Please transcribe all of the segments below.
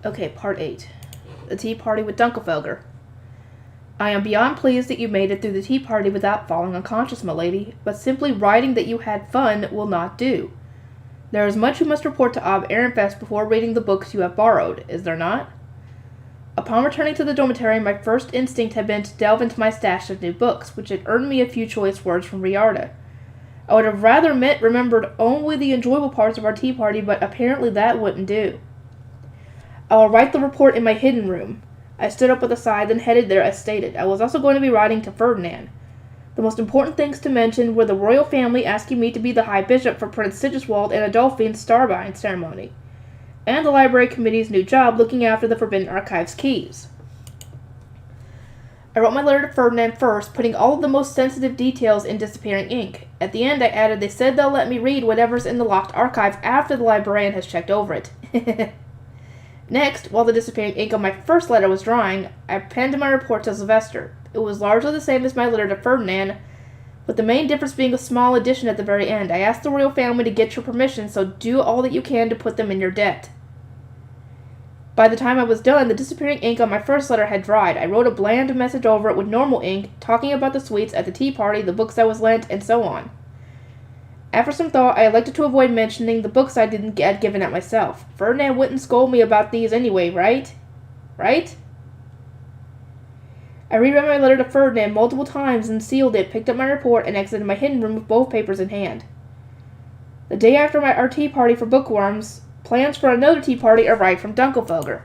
Okay, Part 8. The Tea Party with Dunkelfelger. I am beyond pleased that you made it through the tea party without falling unconscious, my lady, but simply writing that you had fun will not do. There is much you must report to Ob Ehrenfest before reading the books you have borrowed, is there not? Upon returning to the dormitory, my first instinct had been to delve into my stash of new books, which had earned me a few choice words from Riarda. I would have rather remembered only the enjoyable parts of our tea party, but apparently that wouldn't do. I will write the report in my hidden room. I stood up with a sigh, then headed there as stated. I was also going to be writing to Ferdinand. The most important things to mention were the royal family asking me to be the High Bishop for Prince Sigiswald and Adolphine's Starbind ceremony, and the Library Committee's new job looking after the Forbidden Archive's keys. I wrote my letter to Ferdinand first, putting all of the most sensitive details in disappearing ink. At the end, I added, they said they'll let me read whatever's in the locked archive after the librarian has checked over it. Next, while the disappearing ink on my first letter was drying, I penned my report to Sylvester. It was largely the same as my letter to Ferdinand, with the main difference being a small addition at the very end. I asked the royal family to get your permission, so do all that you can to put them in your debt. By the time I was done, the disappearing ink on my first letter had dried. I wrote a bland message over it with normal ink, talking about the sweets at the tea party, the books I was lent, and so on. After some thought, I elected to avoid mentioning the books I didn't get given out myself. Ferdinand wouldn't scold me about these anyway, right? Right? I reread my letter to Ferdinand multiple times and sealed it, picked up my report, and exited my hidden room with both papers in hand. The day after our tea party for Bookworms, plans for another tea party arrived from Dunkelfelger.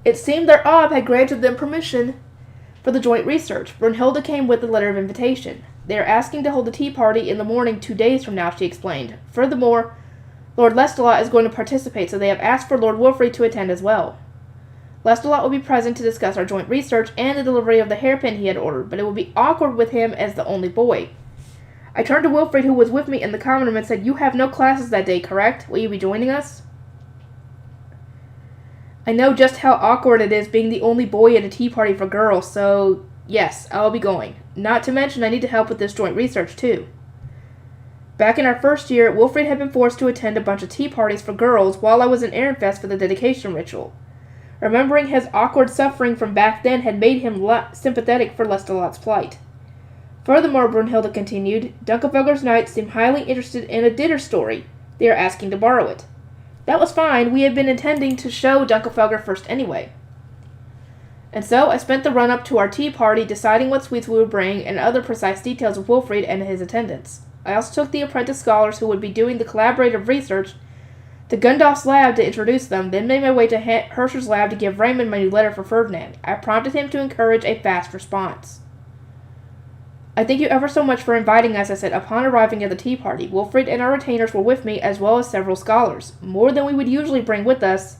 It seemed that Ob had granted them permission for the joint research. Brunhilde came with the letter of invitation. They are asking to hold a tea party in the morning 2 days from now, she explained. Furthermore, Lord Lestalot is going to participate, so they have asked for Lord Wolfried to attend as well. Lestalot will be present to discuss our joint research and the delivery of the hairpin he had ordered, but it will be awkward with him as the only boy. I turned to Wolfried, who was with me in the common room, and said, "You have no classes that day, correct? Will you be joining us?" I know just how awkward it is being the only boy at a tea party for girls, so yes, I'll be going. Not to mention I need to help with this joint research, too. Back in our first year, Wolfried had been forced to attend a bunch of tea parties for girls while I was in Ehrenfest for the dedication ritual. Remembering his awkward suffering from back then had made him sympathetic for Lestalot's plight. Furthermore, Brunhilde continued, Dunkelfelger's Knights seem highly interested in a dinner story. They are asking to borrow it. That was fine. We had been intending to show Dunkelfelger first anyway. And so I spent the run-up to our tea party deciding what sweets we would bring and other precise details of Wolfried and his attendants. I also took the apprentice scholars who would be doing the collaborative research to Gundolf's lab to introduce them, then made my way to Herscher's lab to give Raymond my new letter for Ferdinand. I prompted him to encourage a fast response. I thank you ever so much for inviting us, I said, upon arriving at the tea party. Wolfried and our retainers were with me, as well as several scholars, more than we would usually bring with us,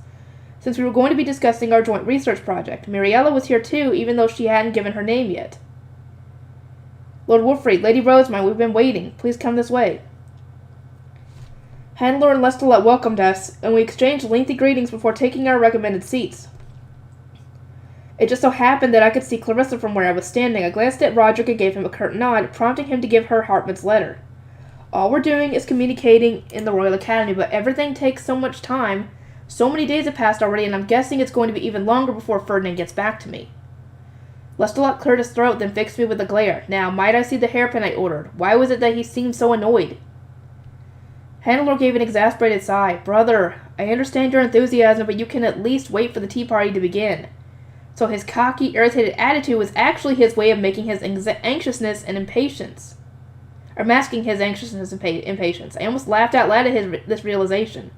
since we were going to be discussing our joint research project. Miriella was here too, even though she hadn't given her name yet. Lord Wolfried, Lady Rosemine, we've been waiting. Please come this way. Handler and Lestalot welcomed us, and we exchanged lengthy greetings before taking our recommended seats. It just so happened that I could see Clarissa from where I was standing. I glanced at Roderick and gave him a curt nod, prompting him to give her Hartman's letter. All we're doing is communicating in the Royal Academy, but everything takes so much time. So many days have passed already, and I'm guessing it's going to be even longer before Ferdinand gets back to me. Lestalot cleared his throat, then fixed me with a glare. Now, might I see the hairpin I ordered? Why was it that he seemed so annoyed? Handler gave an exasperated sigh. Brother, I understand your enthusiasm, but you can at least wait for the tea party to begin. So his cocky, irritated attitude was actually his way of making his anxiousness and impatience. Or masking his anxiousness and impatience. I almost laughed out loud at this realization.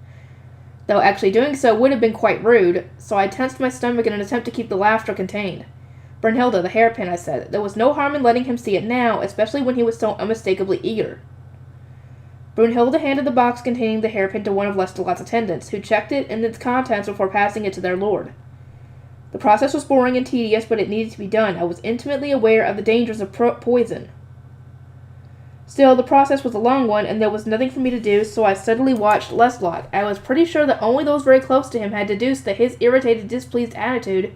Though actually doing so would have been quite rude, so I tensed my stomach in an attempt to keep the laughter contained. Brunhilde, the hairpin, I said. There was no harm in letting him see it now, especially when he was so unmistakably eager. Brunhilde handed the box containing the hairpin to one of Lestalot's attendants, who checked it and its contents before passing it to their lord. The process was boring and tedious, but it needed to be done. I was intimately aware of the dangers of poison. Still, the process was a long one, and there was nothing for me to do, so I steadily watched Lestalot. I was pretty sure that only those very close to him had deduced that his irritated, displeased attitude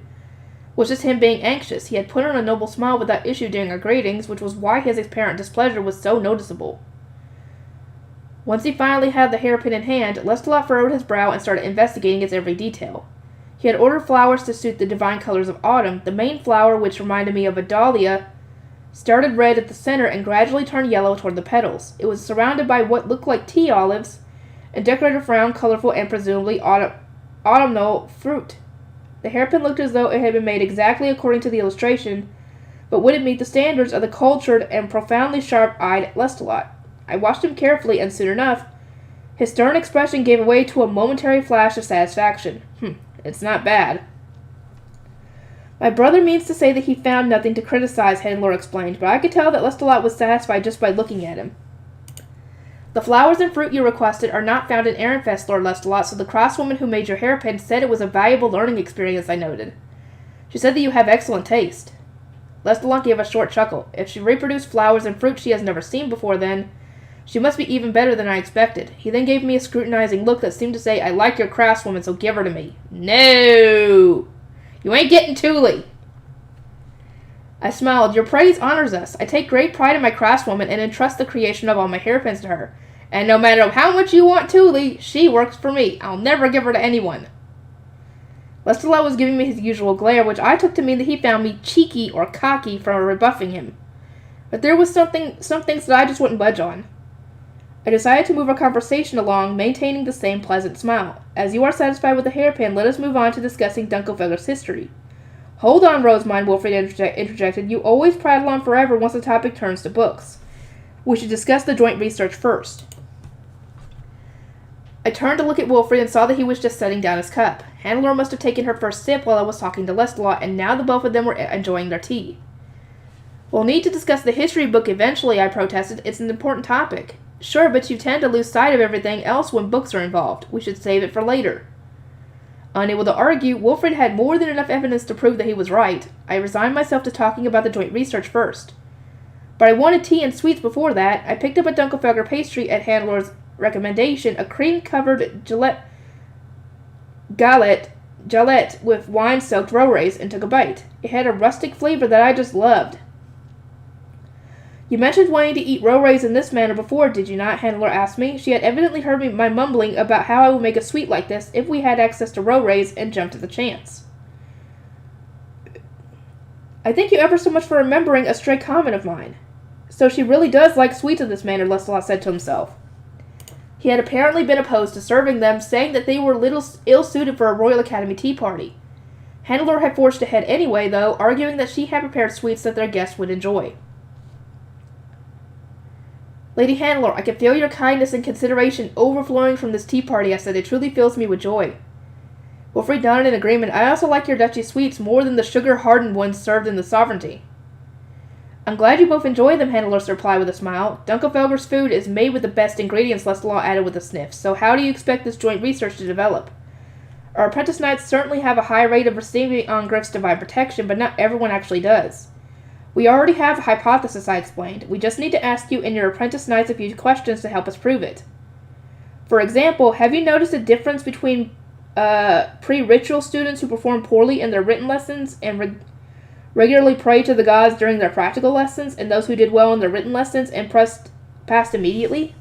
was just him being anxious. He had put on a noble smile without issue during our greetings, which was why his apparent displeasure was so noticeable. Once he finally had the hairpin in hand, Lestalot furrowed his brow and started investigating its every detail. He had ordered flowers to suit the divine colors of autumn. The main flower, which reminded me of a dahlia, started red at the center and gradually turned yellow toward the petals. It was surrounded by what looked like tea olives and decorated with round, colorful, and presumably autumnal fruit. The hairpin looked as though it had been made exactly according to the illustration, but wouldn't meet the standards of the cultured and profoundly sharp-eyed Lestalot. I watched him carefully, and soon enough, his stern expression gave way to a momentary flash of satisfaction. It's not bad. My brother means to say that he found nothing to criticize, Handler explained, but I could tell that Lestalot was satisfied just by looking at him. The flowers and fruit you requested are not found in Ehrenfest, Lord Lestalot, so the crosswoman who made your hairpin said it was a valuable learning experience, I noted. She said that you have excellent taste. Lestalot gave a short chuckle. If she reproduced flowers and fruit she has never seen before, then she must be even better than I expected. He then gave me a scrutinizing look that seemed to say, I like your craftswoman, so give her to me. No! You ain't getting Thule. I smiled. Your praise honors us. I take great pride in my craftswoman and entrust the creation of all my hairpins to her. And no matter how much you want Thule, she works for me. I'll never give her to anyone. Lestalot was giving me his usual glare, which I took to mean that he found me cheeky or cocky for rebuffing him. But there was some things that I just wouldn't budge on. I decided to move our conversation along, maintaining the same pleasant smile. As you are satisfied with the hairpin, let us move on to discussing Dunkelfelder's history. Hold on, Rosemine, Wilfred interjected. You always prattle on forever once the topic turns to books. We should discuss the joint research first. I turned to look at Wilfred and saw that he was just setting down his cup. Hannelore must have taken her first sip while I was talking to Lestalot, and now the both of them were enjoying their tea. We'll need to discuss the history book eventually, I protested. It's an important topic. Sure, but you tend to lose sight of everything else when books are involved. We should save it for later. Unable to argue, Wilfred had more than enough evidence to prove that he was right. I resigned myself to talking about the joint research first. But I wanted tea and sweets before that. I picked up a Dunkelfelder pastry at Hannelor's recommendation, a cream-covered galette with wine-soaked rorays, and took a bite. It had a rustic flavor that I just loved. You mentioned wanting to eat rorays in this manner before, did you not? Hannelore asked me. She had evidently heard my mumbling about how I would make a sweet like this if we had access to rorays and jumped at the chance. I thank you ever so much for remembering a stray comment of mine. So she really does like sweets in this manner, Lestalot said to himself. He had apparently been opposed to serving them, saying that they were little ill-suited for a Royal Academy tea party. Hannelore had forged ahead anyway, though, arguing that she had prepared sweets that their guests would enjoy. Lady Hannelore, I can feel your kindness and consideration overflowing from this tea party, I said. It truly fills me with joy. Wilfred nodded in agreement. I also like your duchy sweets more than the sugar-hardened ones served in the Sovereignty. I'm glad you both enjoy them, Hannelore replied with a smile. Dunkelfelder's food is made with the best ingredients, Lestalot added with a sniff. So how do you expect this joint research to develop? Our apprentice knights certainly have a high rate of receiving Ongriff's divine protection, but not everyone actually does. We already have a hypothesis, I explained. We just need to ask you and your apprentice knights a few questions to help us prove it. For example, have you noticed a difference between pre-ritual students who perform poorly in their written lessons and regularly pray to the gods during their practical lessons, and those who did well in their written lessons and passed immediately?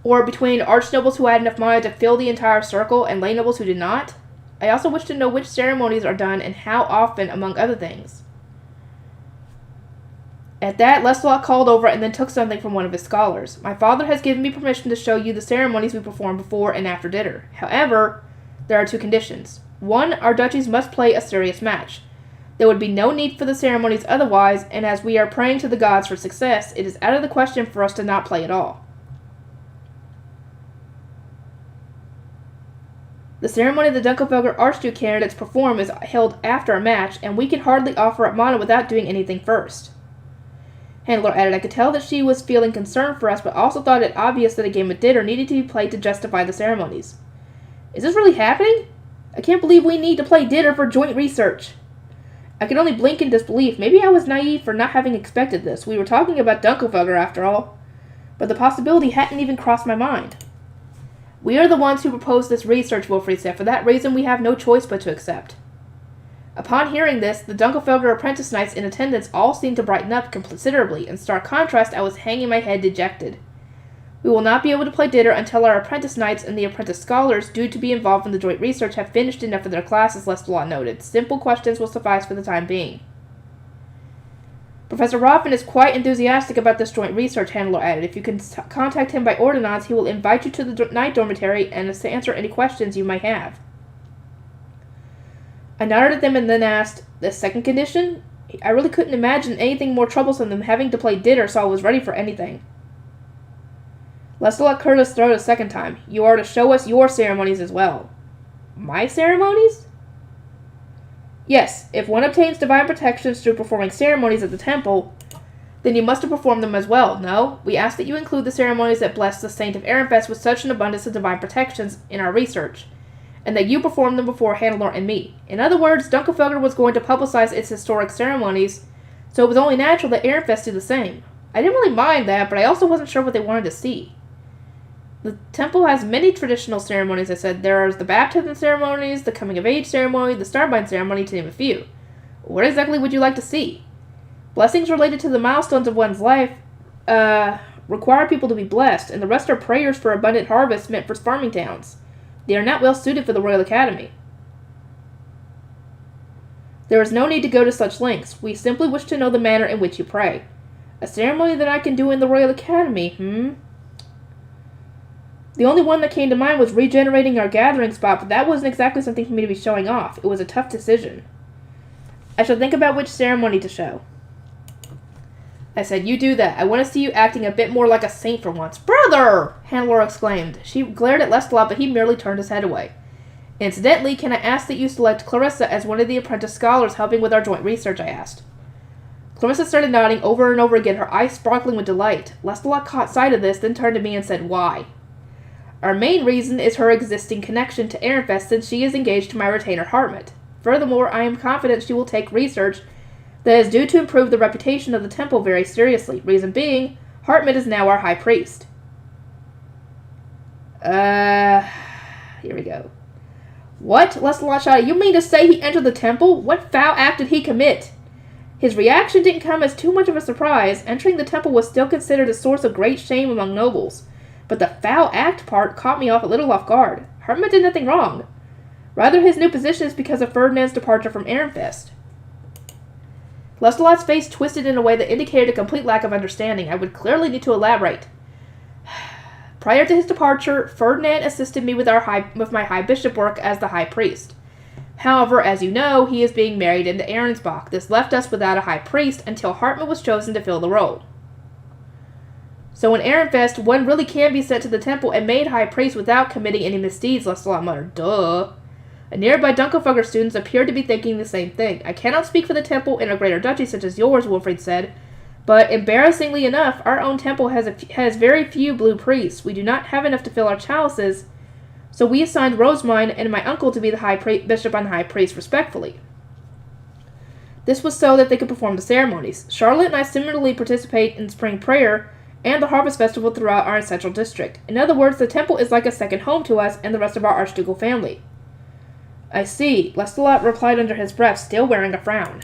Or between archnobles who had enough money to fill the entire circle and lay nobles who did not? I also wish to know which ceremonies are done and how often, among other things. At that, Lestalot called over and then took something from one of his scholars. My father has given me permission to show you the ceremonies we perform before and after dinner. However, there are two conditions. One, our duchies must play a serious match. There would be no need for the ceremonies otherwise, and as we are praying to the gods for success, it is out of the question for us to not play at all. The ceremony the Dunkelfelder Archduke candidates perform is held after a match, and we can hardly offer up mana without doing anything first. Hannelore added, I could tell that she was feeling concerned for us, but also thought it obvious that a game of dinner needed to be played to justify the ceremonies. Is this really happening? I can't believe we need to play dinner for joint research. I could only blink in disbelief. Maybe I was naive for not having expected this. We were talking about Dunkelfelder after all. But the possibility hadn't even crossed my mind. We are the ones who proposed this research, Wilfred said. For that reason, we have no choice but to accept. Upon hearing this, the Dunkelfelder apprentice knights in attendance all seemed to brighten up considerably. In stark contrast, I was hanging my head dejected. We will not be able to play dinner until our apprentice knights and the apprentice scholars, due to be involved in the joint research, have finished enough of their classes, Lestalot noted. Simple questions will suffice for the time being. Professor Roffin is quite enthusiastic about this joint research, Handler added. If you can contact him by ordinance, he will invite you to the night dormitory and answer any questions you might have. I nodded at them and then asked, the second condition? I really couldn't imagine anything more troublesome than having to play dinner, so I was ready for anything. Lestalot cleared his throat a second time. You are to show us your ceremonies as well. My ceremonies? Yes, if one obtains divine protections through performing ceremonies at the temple, then you must have performed them as well. No, we ask that you include the ceremonies that bless the Saint of Ehrenfest with such an abundance of divine protections in our research, and that you perform them before Handler and me. In other words, Dunkelfelder was going to publicize its historic ceremonies, so it was only natural that Ehrenfest do the same. I didn't really mind that, but I also wasn't sure what they wanted to see. The temple has many traditional ceremonies, I said. There's the baptism ceremonies, the coming-of-age ceremony, the starbind ceremony, to name a few. What exactly would you like to see? Blessings related to the milestones of one's life require people to be blessed, and the rest are prayers for abundant harvests meant for farming towns. They are not well suited for the Royal Academy. There is no need to go to such lengths. We simply wish to know the manner in which you pray. A ceremony that I can do in the Royal Academy, The only one that came to mind was regenerating our gathering spot, but that wasn't exactly something for me to be showing off. It was a tough decision. I shall think about which ceremony to show. I said, you do that. I want to see you acting a bit more like a saint for once. Brother! Handler exclaimed. She glared at Lestalot, but he merely turned his head away. Incidentally, can I ask that you select Clarissa as one of the apprentice scholars helping with our joint research, I asked. Clarissa started nodding over and over again, her eyes sparkling with delight. Lestalot caught sight of this, then turned to me and said, why? Our main reason is her existing connection to Ehrenfest, since she is engaged to my retainer Hartmut. Furthermore, I am confident she will take research that is due to improve the reputation of the temple very seriously. Reason being, Hartmut is now our high priest. Here we go. What? Lestalot shouted. You mean to say he entered the temple? What foul act did he commit? His reaction didn't come as too much of a surprise. Entering the temple was still considered a source of great shame among nobles. But the foul act part caught me a little off guard. Hartmut did nothing wrong. Rather, his new position is because of Ferdinand's departure from Ehrenfest. Lestalot's face twisted in a way that indicated a complete lack of understanding. I would clearly need to elaborate. Prior to his departure, Ferdinand assisted me with my high bishop work as the high priest. However, as you know, he is being married into Ahrensbach. This left us without a high priest until Hartmut was chosen to fill the role. So in Ehrenfest, one really can be sent to the temple and made high priest without committing any misdeeds, Lestalot muttered. Duh. And nearby Dunkelfelder students appeared to be thinking the same thing. I cannot speak for the temple in a greater duchy such as yours, Wilfried said, but embarrassingly enough, our own temple has very few blue priests. We do not have enough to fill our chalices, so we assigned Rosemine and my uncle to be the bishop and high priest, respectfully. This was so that they could perform the ceremonies. Charlotte and I similarly participate in spring prayer and the harvest festival throughout our central district. In other words, the temple is like a second home to us and the rest of our archducal family. I see, Lestalot replied under his breath, still wearing a frown.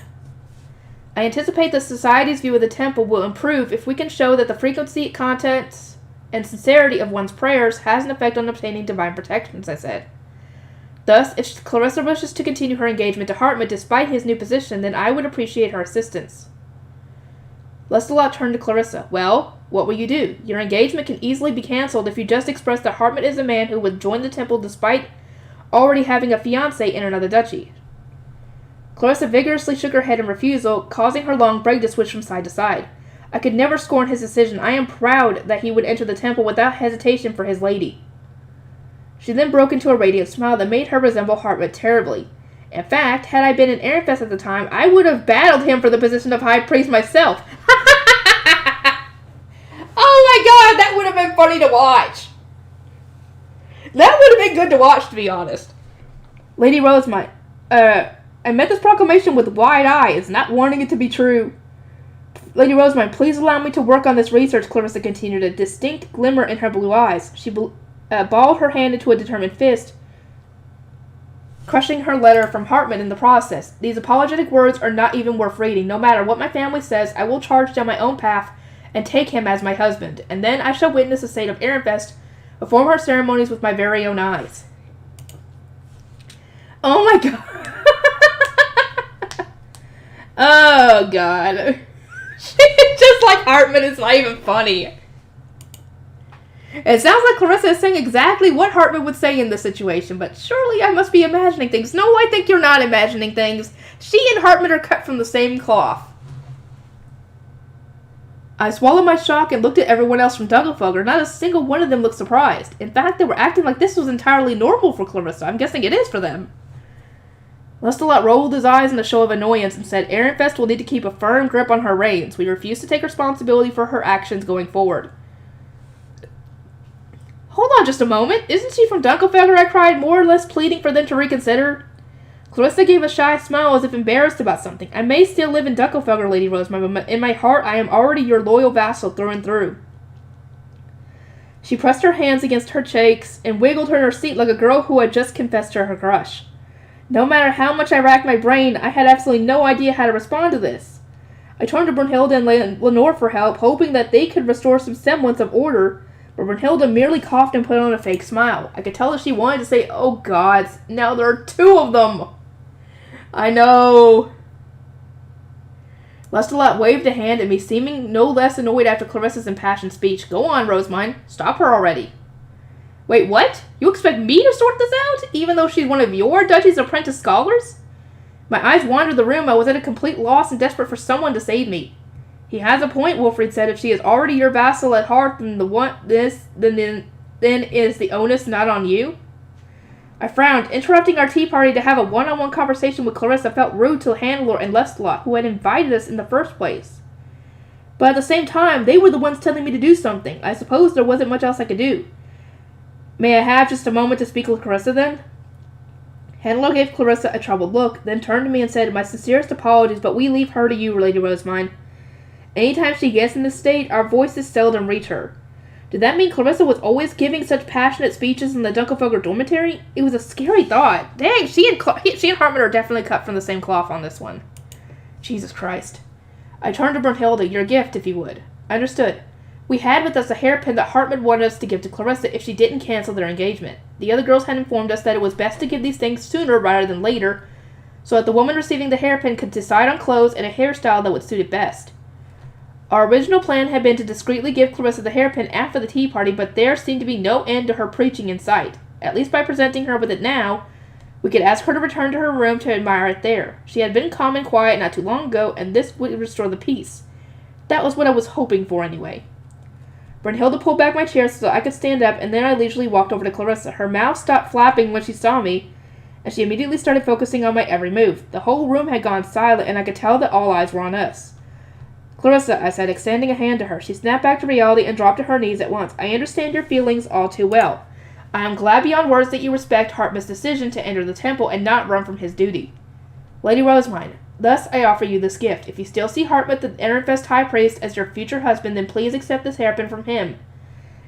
I anticipate the society's view of the temple will improve if we can show that the frequency, contents, and sincerity of one's prayers has an effect on obtaining divine protections, I said. Thus, if Clarissa wishes to continue her engagement to Hartmut despite his new position, then I would appreciate her assistance. Lestalot turned to Clarissa. Well, what will you do? Your engagement can easily be cancelled if you just express that Hartmut is a man who would join the temple despite already having a fiancé in another duchy. Clarissa vigorously shook her head in refusal, causing her long braid to switch from side to side. I could never scorn his decision. I am proud that he would enter the temple without hesitation for his lady. She then broke into a radiant smile that made her resemble Hartmut terribly. In fact, had I been in Ehrenfest at the time, I would have battled him for the position of high priest myself. Oh my god, that would have been funny to watch. That would have been good to watch, to be honest. Lady Rosemine, I met this proclamation with wide eyes, not wanting it to be true. Lady Rosemine, please allow me to work on this research, Clarissa continued, a distinct glimmer in her blue eyes. She balled her hand into a determined fist, crushing her letter from Hartmut in the process. These apologetic words are not even worth reading. No matter what my family says, I will charge down my own path and take him as my husband, and then I shall witness the state of Ehrenfest, perform her ceremonies with my very own eyes. Oh my god. Oh god. Just like Hartman, it's not even funny. It sounds like Clarissa is saying exactly what Hartman would say in this situation, but surely I must be imagining things. No, I think you're not imagining things. She and Hartman are cut from the same cloth. I swallowed my shock and looked at everyone else from Dunkelfugger. Not a single one of them looked surprised. In fact, they were acting like this was entirely normal for Clarissa. I'm guessing it is for them. Lestalot rolled his eyes in a show of annoyance and said, Ehrenfest will need to keep a firm grip on her reins. We refuse to take responsibility for her actions going forward. Hold on just a moment. Isn't she from Dunkelfugger? I cried, more or less pleading for them to reconsider. Clarissa gave a shy smile as if embarrassed about something. I may still live in Dunkelfugger, Lady Rosemary, but in my heart I am already your loyal vassal through and through. She pressed her hands against her cheeks and wiggled her in her seat like a girl who had just confessed to her crush. No matter how much I racked my brain, I had absolutely no idea how to respond to this. I turned to Brunhilde and Lenore for help, hoping that they could restore some semblance of order, but Brunhilde merely coughed and put on a fake smile. I could tell that she wanted to say, oh god, now there are two of them. I know. Lestalot waved a hand at me, seeming no less annoyed after Clarissa's impassioned speech. Go on, Rosemine. Stop her already. Wait, what? You expect me to sort this out, even though she's one of your Duchy's apprentice scholars? My eyes wandered the room. I was at a complete loss and desperate for someone to save me. He has a point, Wilfried said. If she is already your vassal at heart, then is the onus not on you? I frowned. Interrupting our tea party to have a one-on-one conversation with Clarissa felt rude to Hannelore and Lestalot, who had invited us in the first place. But at the same time, they were the ones telling me to do something. I suppose there wasn't much else I could do. May I have just a moment to speak with Clarissa, then? Hannelore gave Clarissa a troubled look, then turned to me and said, my sincerest apologies, but we leave her to you, Lady Rosemine. Anytime she gets in this state, our voices seldom reach her. Did that mean Clarissa was always giving such passionate speeches in the Dunkelfugger dormitory? It was a scary thought. Dang, she and Hartman are definitely cut from the same cloth on this one. Jesus Christ. I turned to Brunhilde. Your gift, if you would. I understood. We had with us a hairpin that Hartman wanted us to give to Clarissa if she didn't cancel their engagement. The other girls had informed us that it was best to give these things sooner rather than later, so that the woman receiving the hairpin could decide on clothes and a hairstyle that would suit it best. Our original plan had been to discreetly give Clarissa the hairpin after the tea party, but there seemed to be no end to her preaching in sight. At least by presenting her with it now, we could ask her to return to her room to admire it there. She had been calm and quiet not too long ago, and this would restore the peace. That was what I was hoping for anyway. Brunhilde pulled back my chair so I could stand up, and then I leisurely walked over to Clarissa. Her mouth stopped flapping when she saw me, and she immediately started focusing on my every move. The whole room had gone silent, and I could tell that all eyes were on us. Clarissa, I said, extending a hand to her. She snapped back to reality and dropped to her knees at once. I understand your feelings all too well. I am glad beyond words that you respect Hartman's decision to enter the temple and not run from his duty. Lady Rosemine, thus I offer you this gift. If you still see Hartman, the Ehrenfest High Priest, as your future husband, then please accept this hairpin from him.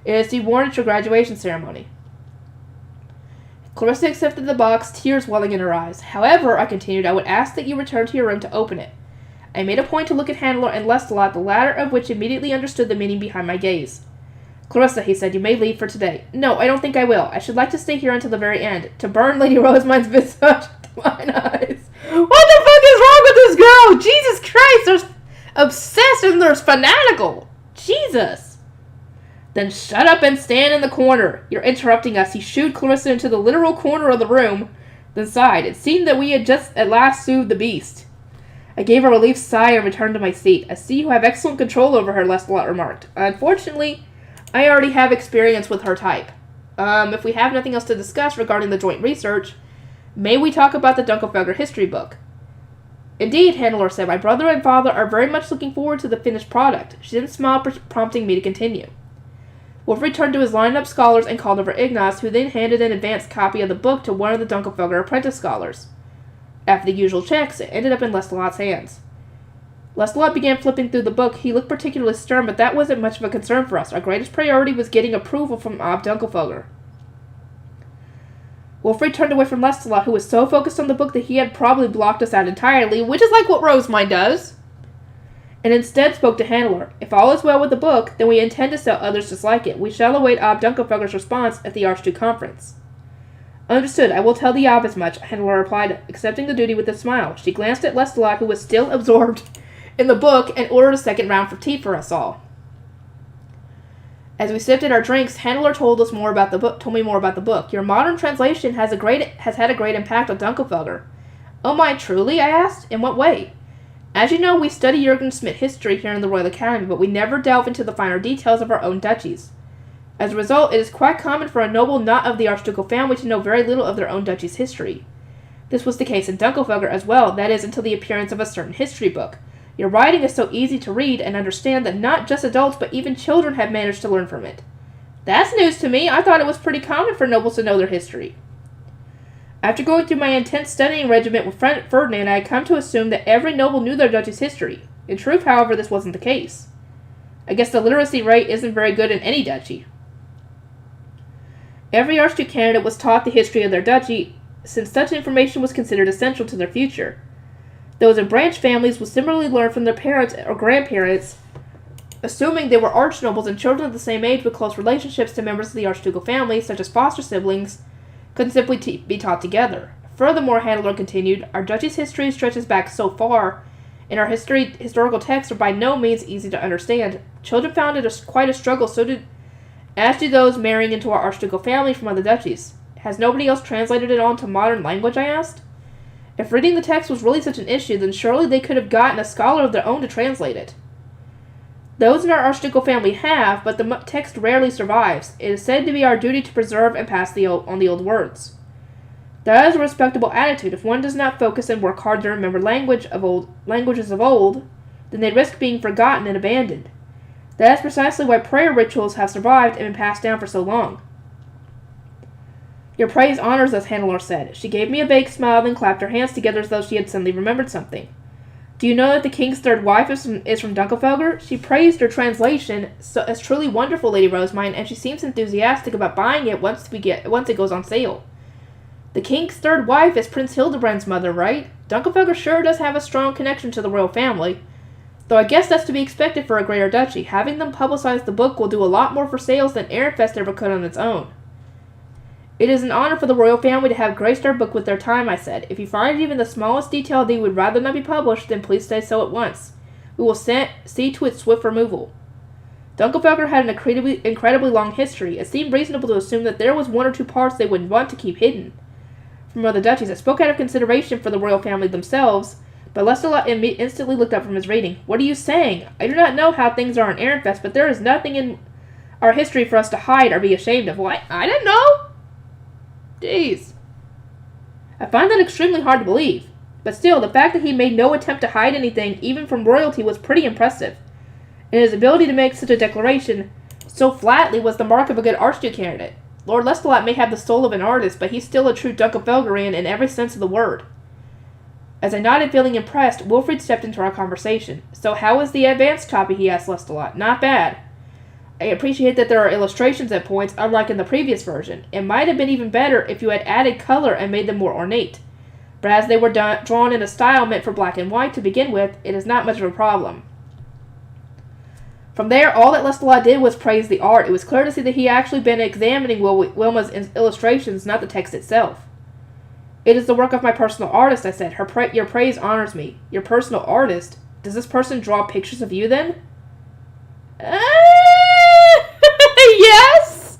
It is to be worn at your graduation ceremony. Clarissa accepted the box, tears welling in her eyes. However, I continued, I would ask that you return to your room to open it. I made a point to look at Hannelore and Lestalot, the latter of which immediately understood the meaning behind my gaze. Clarissa, he said, you may leave for today. No, I don't think I will. I should like to stay here until the very end, to burn Lady Rosemine's visage with mine eyes. What the fuck is wrong with this girl? Jesus Christ, there's obsessed and there's fanatical. Jesus. Then shut up and stand in the corner. You're interrupting us. He shooed Clarissa into the literal corner of the room, then sighed. It seemed that we had just at last soothed the beast. I gave a relieved sigh and returned to my seat. I see you have excellent control over her, Lestalot remarked. Unfortunately, I already have experience with her type. If we have nothing else to discuss regarding the joint research, may we talk about the Dunkelfugger history book? Indeed, Hannelore said, my brother and father are very much looking forward to the finished product. She then smiled, prompting me to continue. Wilfried turned to his lined-up scholars and called over Ignace, who then handed an advanced copy of the book to one of the Dunkelfugger apprentice scholars. After the usual checks, it ended up in Lestalot's hands. Lestalot began flipping through the book. He looked particularly stern, but that wasn't much of a concern for us. Our greatest priority was getting approval from Ob Dunkelfugger. Wilfried turned away from Lestalot, who was so focused on the book that he had probably blocked us out entirely, which is like what Rosemine does. and instead spoke to Handler. If all is well with the book, then we intend to sell others just like it. We shall await Ob Dunkelfelger's response at the Archduke Conference. Understood. I will tell the Ob as much, Handler replied, accepting the duty with a smile. She glanced at Lestalot, who was still absorbed in the book, and ordered a second round for tea for us all. As we sipped at our drinks, Handler told me more about the book. Your modern translation has had a great impact on Dunkelfelger. Oh my, truly? I asked. In what way? As you know, we study Jürgen Schmidt history here in the Royal Academy, but we never delve into the finer details of our own duchies. As a result, it is quite common for a noble not of the archducal family to know very little of their own duchy's history. This was the case in Dunkelfelger as well, that is, until the appearance of a certain history book. Your writing is so easy to read and understand that not just adults but even children have managed to learn from it. That's news to me. I thought it was pretty common for nobles to know their history. After going through my intense studying regimen with Ferdinand, I had come to assume that every noble knew their duchy's history. In truth, however, this wasn't the case. I guess the literacy rate isn't very good in any duchy. Every archduke candidate was taught the history of their duchy, since such information was considered essential to their future. Those in branch families would similarly learn from their parents or grandparents, assuming they were archnobles and children of the same age with close relationships to members of the archducal family, such as foster siblings, could simply be taught together. Furthermore, Handler continued, our duchy's history stretches back so far, and our historical texts are by no means easy to understand. Children found it quite a struggle, as do those marrying into our archducal family from other duchies. Has nobody else translated it onto modern language, I asked? If reading the text was really such an issue, then surely they could have gotten a scholar of their own to translate it. Those in our archducal family have, but the text rarely survives. It is said to be our duty to preserve and pass on the old words. That is a respectable attitude. If one does not focus and work hard to remember languages of old, then they risk being forgotten and abandoned. That is precisely why prayer rituals have survived and been passed down for so long. Your praise honors us, Handler said. She gave me a vague smile, then clapped her hands together as though she had suddenly remembered something. Do you know that the king's third wife is from Dunkelfelger? She praised your translation as truly wonderful, Lady Rosemine, and she seems enthusiastic about buying it once it goes on sale. The king's third wife is Prince Hildebrand's mother, right? Dunkelfelger sure does have a strong connection to the royal family. Though I guess that's to be expected for a greater duchy. Having them publicize the book will do a lot more for sales than Ehrenfest ever could on its own. It is an honor for the royal family to have graced our book with their time, I said. If you find even the smallest detail that you would rather not be published, then please say so at once. We will see to its swift removal. Dunkelfelger had an incredibly long history. It seemed reasonable to assume that there was one or two parts they would want to keep hidden from other duchies. I spoke out of consideration for the royal family themselves, but Lestalot instantly looked up from his reading. What are you saying? I do not know how things are in Ehrenfest, but there is nothing in our history for us to hide or be ashamed of. Well, I don't know. Jeez. I find that extremely hard to believe. But still, the fact that he made no attempt to hide anything, even from royalty, was pretty impressive. And his ability to make such a declaration so flatly was the mark of a good archduke candidate. Lord Lestalot may have the soul of an artist, but he's still a true Dunkelfelgerian in every sense of the word. As I nodded, feeling impressed, Wilfried stepped into our conversation. So how is the advanced copy, he asked Lestalot. Not bad. I appreciate that there are illustrations at points, unlike in the previous version. It might have been even better if you had added color and made them more ornate. But as they were drawn in a style meant for black and white to begin with, it is not much of a problem. From there, all that Lestalot did was praise the art. It was clear to see that he had actually been examining Wilma's illustrations, not the text itself. It is the work of my personal artist, I said. Your praise honors me. Your personal artist? Does this person draw pictures of you, then? Yes!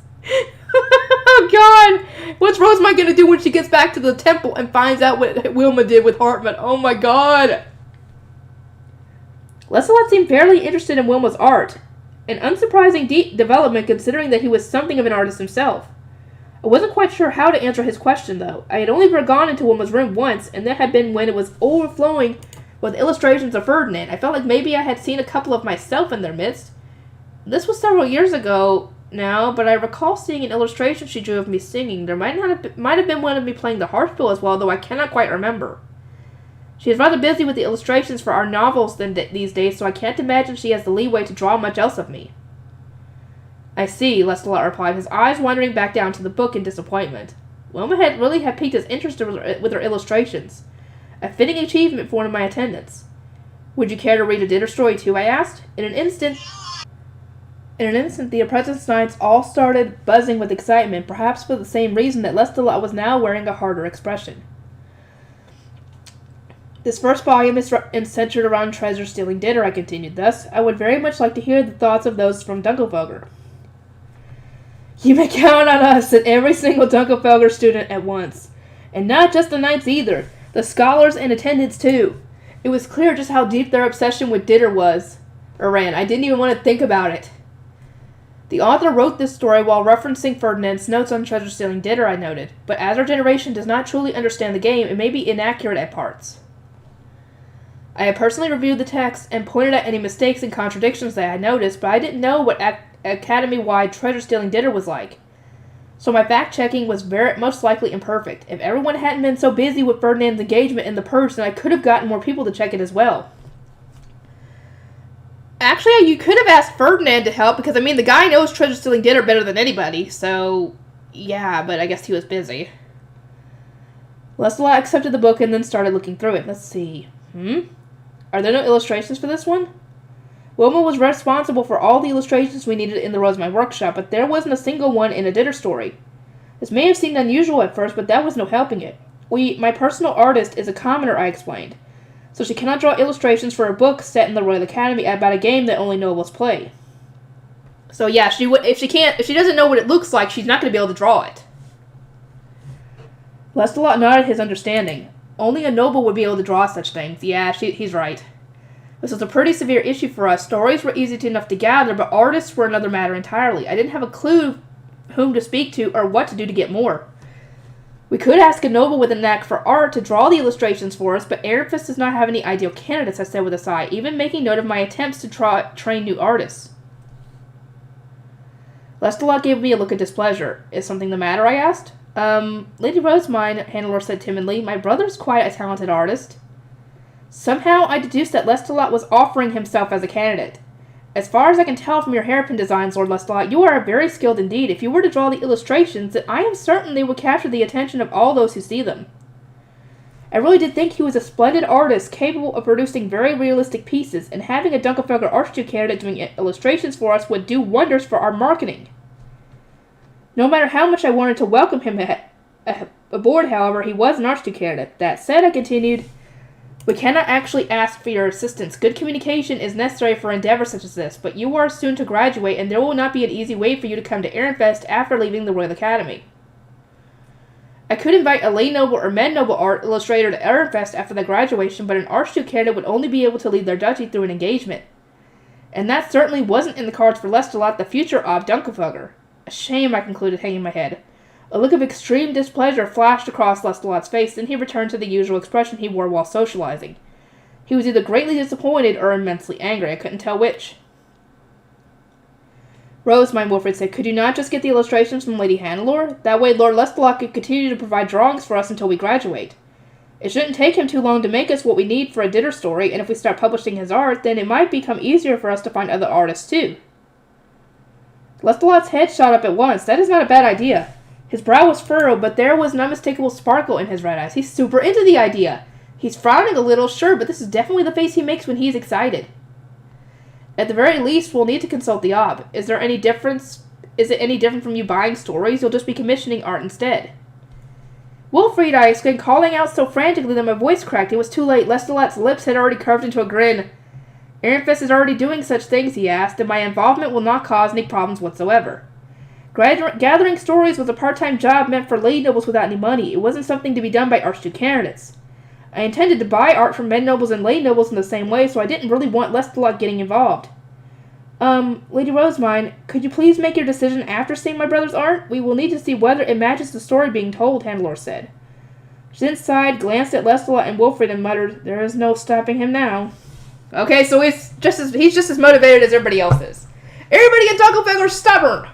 Oh, God! What's Rosemine gonna do when she gets back to the temple and finds out what Wilma did with Hartman? Oh, my God! Lestalot seemed fairly interested in Wilma's art. An unsurprising development considering that he was something of an artist himself. I wasn't quite sure how to answer his question, though. I had only ever gone into Wilma's room once, and that had been when it was overflowing with illustrations of Ferdinand. I felt like maybe I had seen a couple of myself in their midst. This was several years ago now, but I recall seeing an illustration she drew of me singing. There might have been one of me playing the harpsichord as well, though I cannot quite remember. She is rather busy with the illustrations for our novels these days, so I can't imagine she has the leeway to draw much else of me. I see, Lestalot replied, his eyes wandering back down to the book in disappointment. Wilma had really piqued his interest with her illustrations. A fitting achievement for one of my attendants. Would you care to read a dinner story too, I asked. In an instant, the Apprentice Knights all started buzzing with excitement, perhaps for the same reason that Lestalot was now wearing a harder expression. This first volume is centered around treasure-stealing dinner, I continued. Thus, I would very much like to hear the thoughts of those from Dunkelfelger. You may count on us, said every single Dunkelfelger student at once. And not just the knights either. The scholars and attendants too. It was clear just how deep their obsession with dinner ran. I didn't even want to think about it. The author wrote this story while referencing Ferdinand's notes on treasure-stealing dinner, I noted. But as our generation does not truly understand the game, it may be inaccurate at parts. I had personally reviewed the text and pointed out any mistakes and contradictions that I had noticed, but I didn't know what academy-wide treasure-stealing dinner was like. So my fact-checking was most likely imperfect. If everyone hadn't been so busy with Ferdinand's engagement in the purge, then I could have gotten more people to check it as well. Actually, you could have asked Ferdinand to help, because, the guy knows treasure-stealing dinner better than anybody, so... yeah, but I guess he was busy. Lestalot accepted the book and then started looking through it. Let's see. Are there no illustrations for this one? Wilma was responsible for all the illustrations we needed in the Rosemine workshop, but there wasn't a single one in a dinner story. This may have seemed unusual at first, but that was no helping it. My personal artist is a commoner, I explained, so she cannot draw illustrations for a book set in the Royal Academy about a game that only nobles play. So yeah, if she doesn't know what it looks like, she's not going to be able to draw it. Lestalot nodded his understanding. Only a noble would be able to draw such things. Yeah, he's right. This was a pretty severe issue for us. Stories were easy enough to gather, but artists were another matter entirely. I didn't have a clue whom to speak to or what to do to get more. We could ask a noble with a knack for art to draw the illustrations for us, but Ehrenfest does not have any ideal candidates, I said with a sigh, even making note of my attempts to train new artists. Lestalot gave me a look of displeasure. Is something the matter, I asked. Lady Rosemine, Hannelore said timidly, my brother's quite a talented artist. Somehow I deduced that Lestalot was offering himself as a candidate. As far as I can tell from your hairpin designs, Lord Lestalot, you are very skilled indeed. If you were to draw the illustrations, then I am certain they would capture the attention of all those who see them. I really did think he was a splendid artist, capable of producing very realistic pieces, and having a Dunkelfelger Archduke candidate doing illustrations for us would do wonders for our marketing. No matter how much I wanted to welcome him aboard, however, he was an Archduke candidate. That said, I continued, we cannot actually ask for your assistance. Good communication is necessary for endeavors such as this, but you are soon to graduate, and there will not be an easy way for you to come to Ehrenfest after leaving the Royal Academy. I could invite a lay noble or men noble art illustrator to Ehrenfest after the graduation, but an Archduke candidate would only be able to lead their duchy through an engagement. And that certainly wasn't in the cards for Lestalot, the future of Dunkelfelger. A shame, I concluded, hanging my head. A look of extreme displeasure flashed across Lestalot's face, then he returned to the usual expression he wore while socializing. He was either greatly disappointed or immensely angry. I couldn't tell which. Rosemine, Wilfred said, could you not just get the illustrations from Lady Hannelore? That way Lord Lestalot could continue to provide drawings for us until we graduate. It shouldn't take him too long to make us what we need for a dinner story, and if we start publishing his art, then it might become easier for us to find other artists too. Lestalot's head shot up at once. That is not a bad idea. His brow was furrowed, but there was an unmistakable sparkle in his red eyes. He's super into the idea. He's frowning a little, sure, but this is definitely the face he makes when he's excited. At the very least, we'll need to consult the Ob. Is it any different from you buying stories? You'll just be commissioning art instead. Wilfried, I exclaimed, calling out so frantically that my voice cracked. It was too late. Lestalot's lips had already curved into a grin. Ehrenfest is already doing such things, he asked, and my involvement will not cause any problems whatsoever. Gathering stories was a part-time job meant for lay nobles without any money. It wasn't something to be done by Archduke candidates. I intended to buy art from men nobles and lay nobles in the same way, so I didn't really want Lestalot getting involved. Lady Rosemine, could you please make your decision after seeing my brother's art? We will need to see whether it matches the story being told, Hannelore said. She then sighed, glanced at Lestalot and Wilfred, and muttered, there is no stopping him now. Okay, so he's just as motivated as everybody else is. Everybody at Dunkelfelger is stubborn!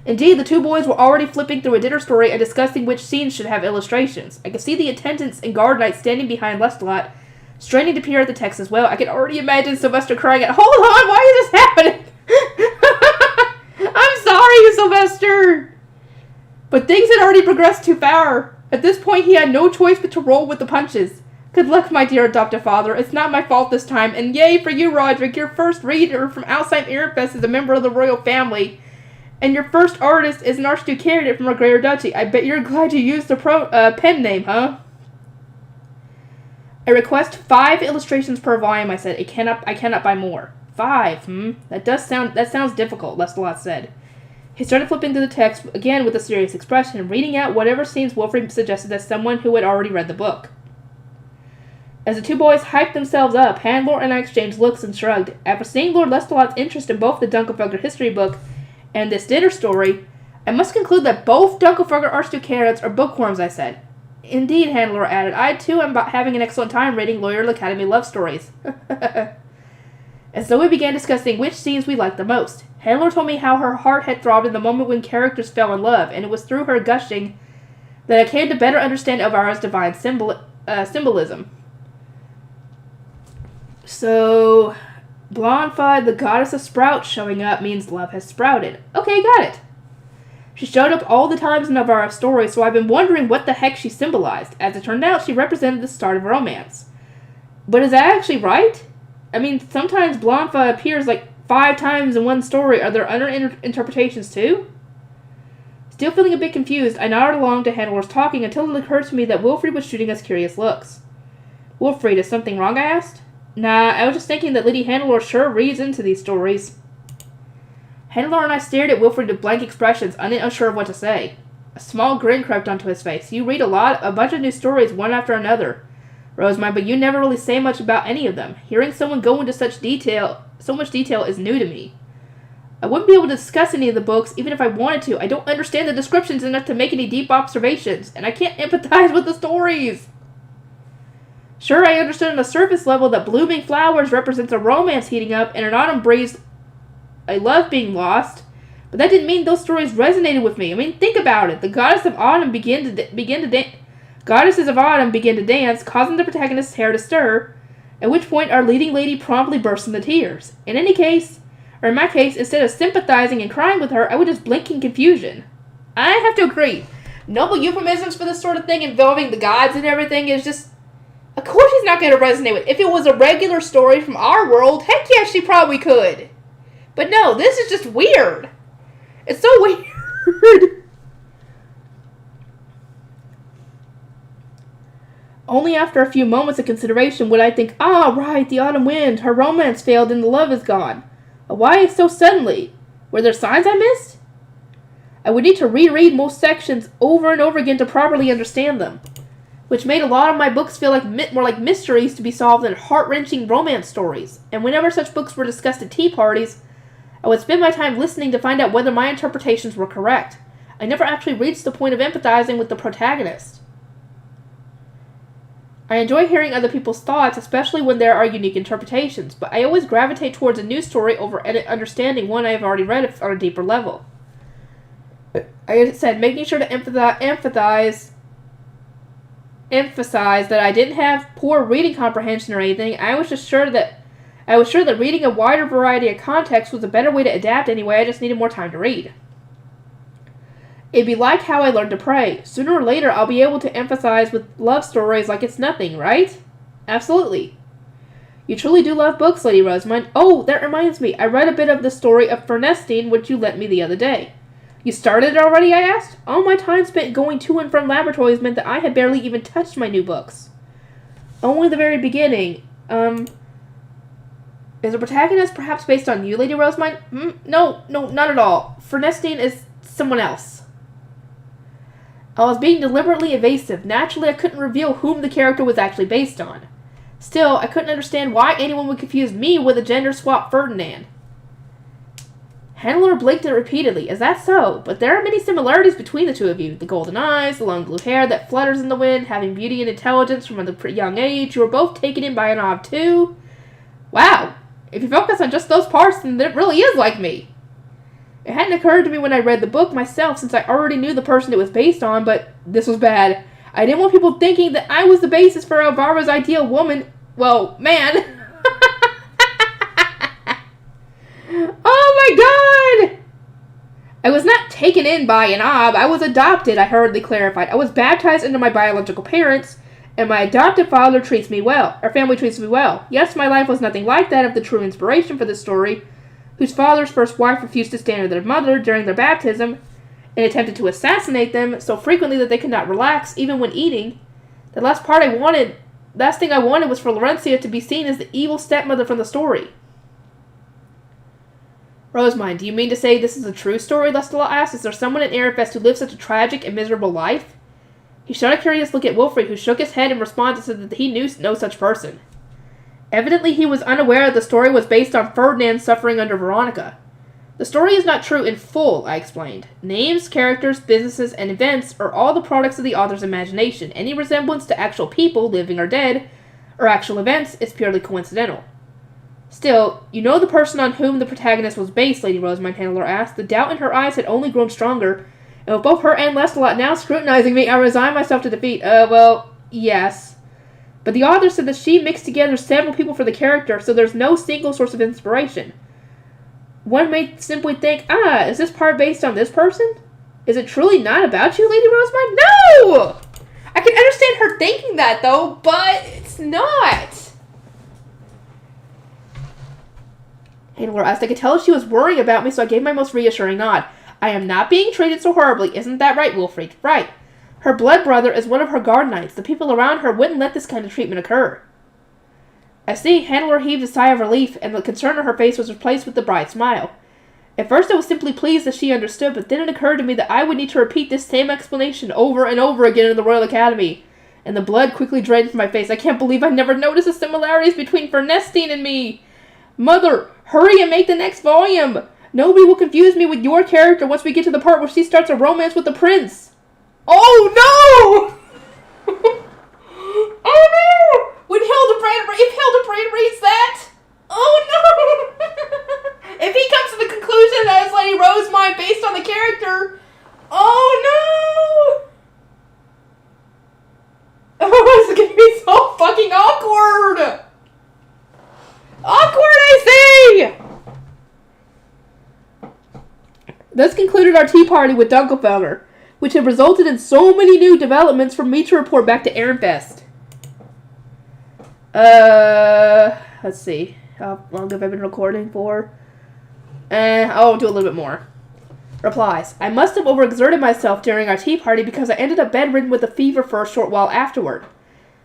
Indeed, the two boys were already flipping through a dinner story and discussing which scenes should have illustrations. I could see the attendants and guard knights standing behind Lestalot, straining to peer at the text as well. I could already imagine Sylvester crying out, hold on, why is this happening? I'm sorry, Sylvester! But things had already progressed too far. At this point, he had no choice but to roll with the punches. Good luck, my dear adoptive father. It's not my fault this time, and yay for you, Roderick. Your first reader from outside Ehrenfest is a member of the royal family, and your first artist is an archduke candidate from a greater duchy. I bet you're glad you used the pen name, huh? I request 5 illustrations per volume, I said. I cannot buy more. 5, That sounds difficult, Lestalot said. He started flipping through the text, again with a serious expression, reading out whatever scenes Wilfred suggested as someone who had already read the book. As the two boys hyped themselves up, Handler and I exchanged looks and shrugged. After seeing Lord Lestalot's interest in both the Dunkelfelger history book and this dinner story, I must conclude that both Dunkelfelger Archduke candidates are bookworms, I said. Indeed, Handler added. I, too, am having an excellent time reading Loyal Academy love stories. And so we began discussing which scenes we liked the most. Handler told me how her heart had throbbed in the moment when characters fell in love, and it was through her gushing that I came to better understand Elvira's divine symbolism. So, Blonde-Fide, the goddess of sprouts, showing up means love has sprouted. Okay, got it. She showed up all the times in Elvira's story, so I've been wondering what the heck she symbolized. As it turned out, she represented the start of romance. But is that actually right? I mean, sometimes Blonde-Fide appears like 5 times in one story. Are there other interpretations too? Still feeling a bit confused, I nodded along to Handler's talking until it occurred to me that Wilfred was shooting us curious looks. Wilfred, is something wrong? I asked. Nah, I was just thinking that Lady Handler sure reads into these stories. Handler and I stared at Wilfred with blank expressions, unsure of what to say. A small grin crept onto his face. You read a bunch of new stories, one after another, Rosemont, but you never really say much about any of them. Hearing someone go into so much detail is new to me. I wouldn't be able to discuss any of the books, even if I wanted to. I don't understand the descriptions enough to make any deep observations, and I can't empathize with the stories. Sure, I understood on a surface level that blooming flowers represents a romance heating up and an autumn breeze a love being lost, but that didn't mean those stories resonated with me. I mean, think about it. The goddesses of autumn begin to dance, causing the protagonist's hair to stir, at which point our leading lady promptly bursts into tears. In my case, instead of sympathizing and crying with her, I would just blink in confusion. I have to agree. Noble euphemisms for this sort of thing involving the gods and everything is just... Of course she's not going to resonate with. If it was a regular story from our world, heck yeah, she probably could. But no, this is just weird. It's so weird. Only after a few moments of consideration would I think, right, the autumn wind, her romance failed and the love is gone. Why so suddenly? Were there signs I missed? I would need to reread most sections over and over again to properly understand them, which made a lot of my books feel like more like mysteries to be solved than heart-wrenching romance stories. And whenever such books were discussed at tea parties, I would spend my time listening to find out whether my interpretations were correct. I never actually reached the point of empathizing with the protagonist. I enjoy hearing other people's thoughts, especially when there are unique interpretations, but I always gravitate towards a new story over understanding one I have already read on a deeper level. I said, making sure to emphasize that I didn't have poor reading comprehension or anything. I was sure that reading a wider variety of contexts was a better way to adapt anyway. I just needed more time to read. It'd be like how I learned to pray. Sooner or later, I'll be able to empathize with love stories like it's nothing, right? Absolutely. You truly do love books, Lady Rosamund. Oh, that reminds me. I read a bit of the story of Fernestine, which you lent me the other day. You started it already, I asked? All my time spent going to and from laboratories meant that I had barely even touched my new books. Only the very beginning. Is the protagonist perhaps based on you, Lady Rosamund? No, not at all. Fernestine is someone else. I was being deliberately evasive. Naturally, I couldn't reveal whom the character was actually based on. Still, I couldn't understand why anyone would confuse me with a gender-swap Ferdinand. Handler blinked at it repeatedly. Is that so? But there are many similarities between the two of you. The golden eyes, the long blue hair that flutters in the wind, having beauty and intelligence from a young age. You were both taken in by an awe too. Wow. If you focus on just those parts, then it really is like me. It hadn't occurred to me when I read the book myself, since I already knew the person it was based on, but this was bad. I didn't want people thinking that I was the basis for Elvira's ideal woman. Well, man. Oh my god! I was not taken in by an ob. I was adopted, I hurriedly clarified. I was baptized into my biological parents, And my adoptive father treats me well. Our family treats me well. Yes, my life was nothing like that of the true inspiration for this story, whose father's first wife refused to stand with their mother during their baptism and attempted to assassinate them so frequently that they could not relax, even when eating. The last thing I wanted was for Laurencia to be seen as the evil stepmother from the story. Rosemine, do you mean to say this is a true story? Lestalot asked. Is there someone in Arenfest who lives such a tragic and miserable life? He shot a curious look at Wilfrid, who shook his head in response and said that he knew no such person. Evidently, he was unaware that the story was based on Ferdinand suffering under Veronica. The story is not true in full, I explained. Names, characters, businesses, and events are all the products of the author's imagination. Any resemblance to actual people, living or dead, or actual events is purely coincidental. Still, you know the person on whom the protagonist was based, Lady Rosemine Handler asked. The doubt in her eyes had only grown stronger, and with both her and Lestalot now scrutinizing me, I resigned myself to defeat. Well, yes. But the author said that she mixed together several people for the character, so there's no single source of inspiration. One may simply think, is this part based on this person? Is it truly not about you, Lady Rosemine? No! I can understand her thinking that, though, but it's not. Handler asked. I could tell she was worrying about me, so I gave my most reassuring nod. I am not being treated so horribly. Isn't that right, Wilfrid? Right. Her blood brother is one of her guard knights. The people around her wouldn't let this kind of treatment occur. I see. Handler heaved a sigh of relief, and the concern on her face was replaced with a bright smile. At first I was simply pleased that she understood, but then it occurred to me that I would need to repeat this same explanation over and over again in the Royal Academy, and the blood quickly drained from my face. I can't believe I never noticed the similarities between Fernestine and me. Mother, hurry and make the next volume. Nobody will confuse me with your character once we get to the part where she starts a romance with the prince. Oh, no! Oh, no! If Hildebrand reads that, oh, no! If he comes to the conclusion that it's Lady Rosemine based on the character, oh, no! Oh, it's going to be so fucking awkward! Awkward, I say! This concluded our tea party with Dunkelfelder, which had resulted in so many new developments for me to report back to Arenfest. Let's see. How long have I been recording for? I'll do a little bit more. Replies. I must have overexerted myself during our tea party because I ended up bedridden with a fever for a short while afterward.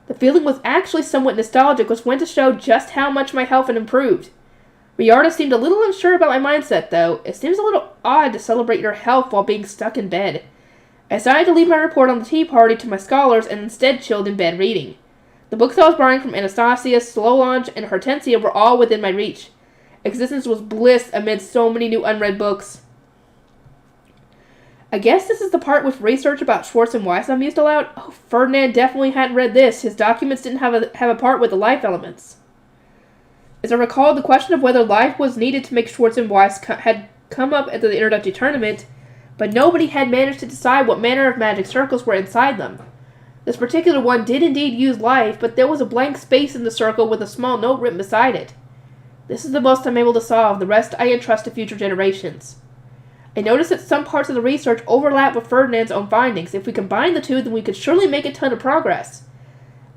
The feeling was actually somewhat nostalgic, which went to show just how much my health had improved. Riarda seemed a little unsure about my mindset, though. It seems a little odd to celebrate your health while being stuck in bed. I decided to leave my report on the tea party to my scholars and instead chilled in bed reading. The books I was borrowing from Anastasia, Solange, and Hortensia were all within my reach. Existence was bliss amid so many new unread books. I guess this is the part with research about Schwartz and Weiss I'm used aloud. Oh, Ferdinand definitely hadn't read this. His documents didn't have a part with the life elements. As I recall, the question of whether life was needed to make Schwartz and Weiss had come up at the introductory tournament, but nobody had managed to decide what manner of magic circles were inside them. This particular one did indeed use life, but there was a blank space in the circle with a small note written beside it. This is the most I'm able to solve. The rest I entrust to future generations. I noticed that some parts of the research overlap with Ferdinand's own findings. If we combine the two, then we could surely make a ton of progress.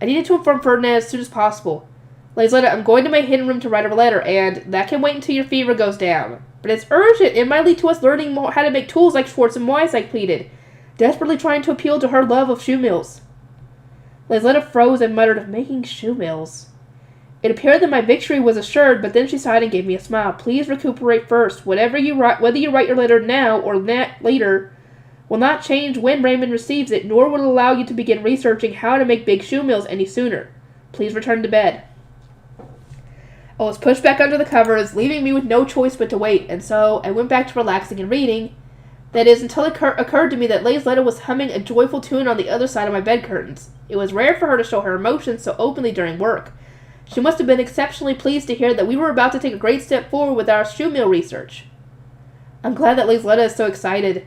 I needed to inform Ferdinand as soon as possible. Lazletta, I'm going to my hidden room to write a letter, and that can wait until your fever goes down. But it's urgent. It might lead to us learning more how to make tools like Schwartz and Weiss, I pleaded, desperately trying to appeal to her love of shoe mills. Lazletta froze and muttered of making shoe mills. It appeared that my victory was assured, but then she sighed and gave me a smile. Please recuperate first. Whether you write your letter now or later will not change when Raymond receives it, nor will it allow you to begin researching how to make big shoe mills any sooner. Please return to bed. I was pushed back under the covers, leaving me with no choice but to wait, and so I went back to relaxing and reading. That is, until it occurred to me that Lazletta was humming a joyful tune on the other side of my bed curtains. It was rare for her to show her emotions so openly during work. She must have been exceptionally pleased to hear that we were about to take a great step forward with our shoe mill research. I'm glad that Lazletta is so excited.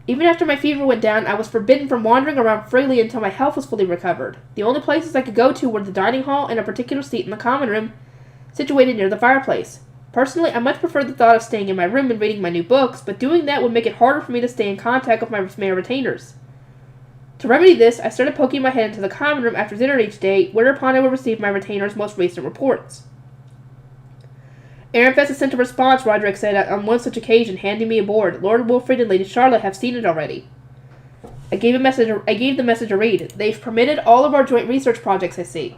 Even after my fever went down, I was forbidden from wandering around freely until my health was fully recovered. The only places I could go to were the dining hall and a particular seat in the common room, situated near the fireplace. Personally, I much preferred the thought of staying in my room and reading my new books, but doing that would make it harder for me to stay in contact with my male retainers. To remedy this, I started poking my head into the common room after dinner each day, whereupon I would receive my retainer's most recent reports. Ehrenfest has sent a response, Roderick said on one such occasion, handing me a board. Lord Wilfrid and Lady Charlotte have seen it already. I gave the message a read. They've permitted all of our joint research projects, I see.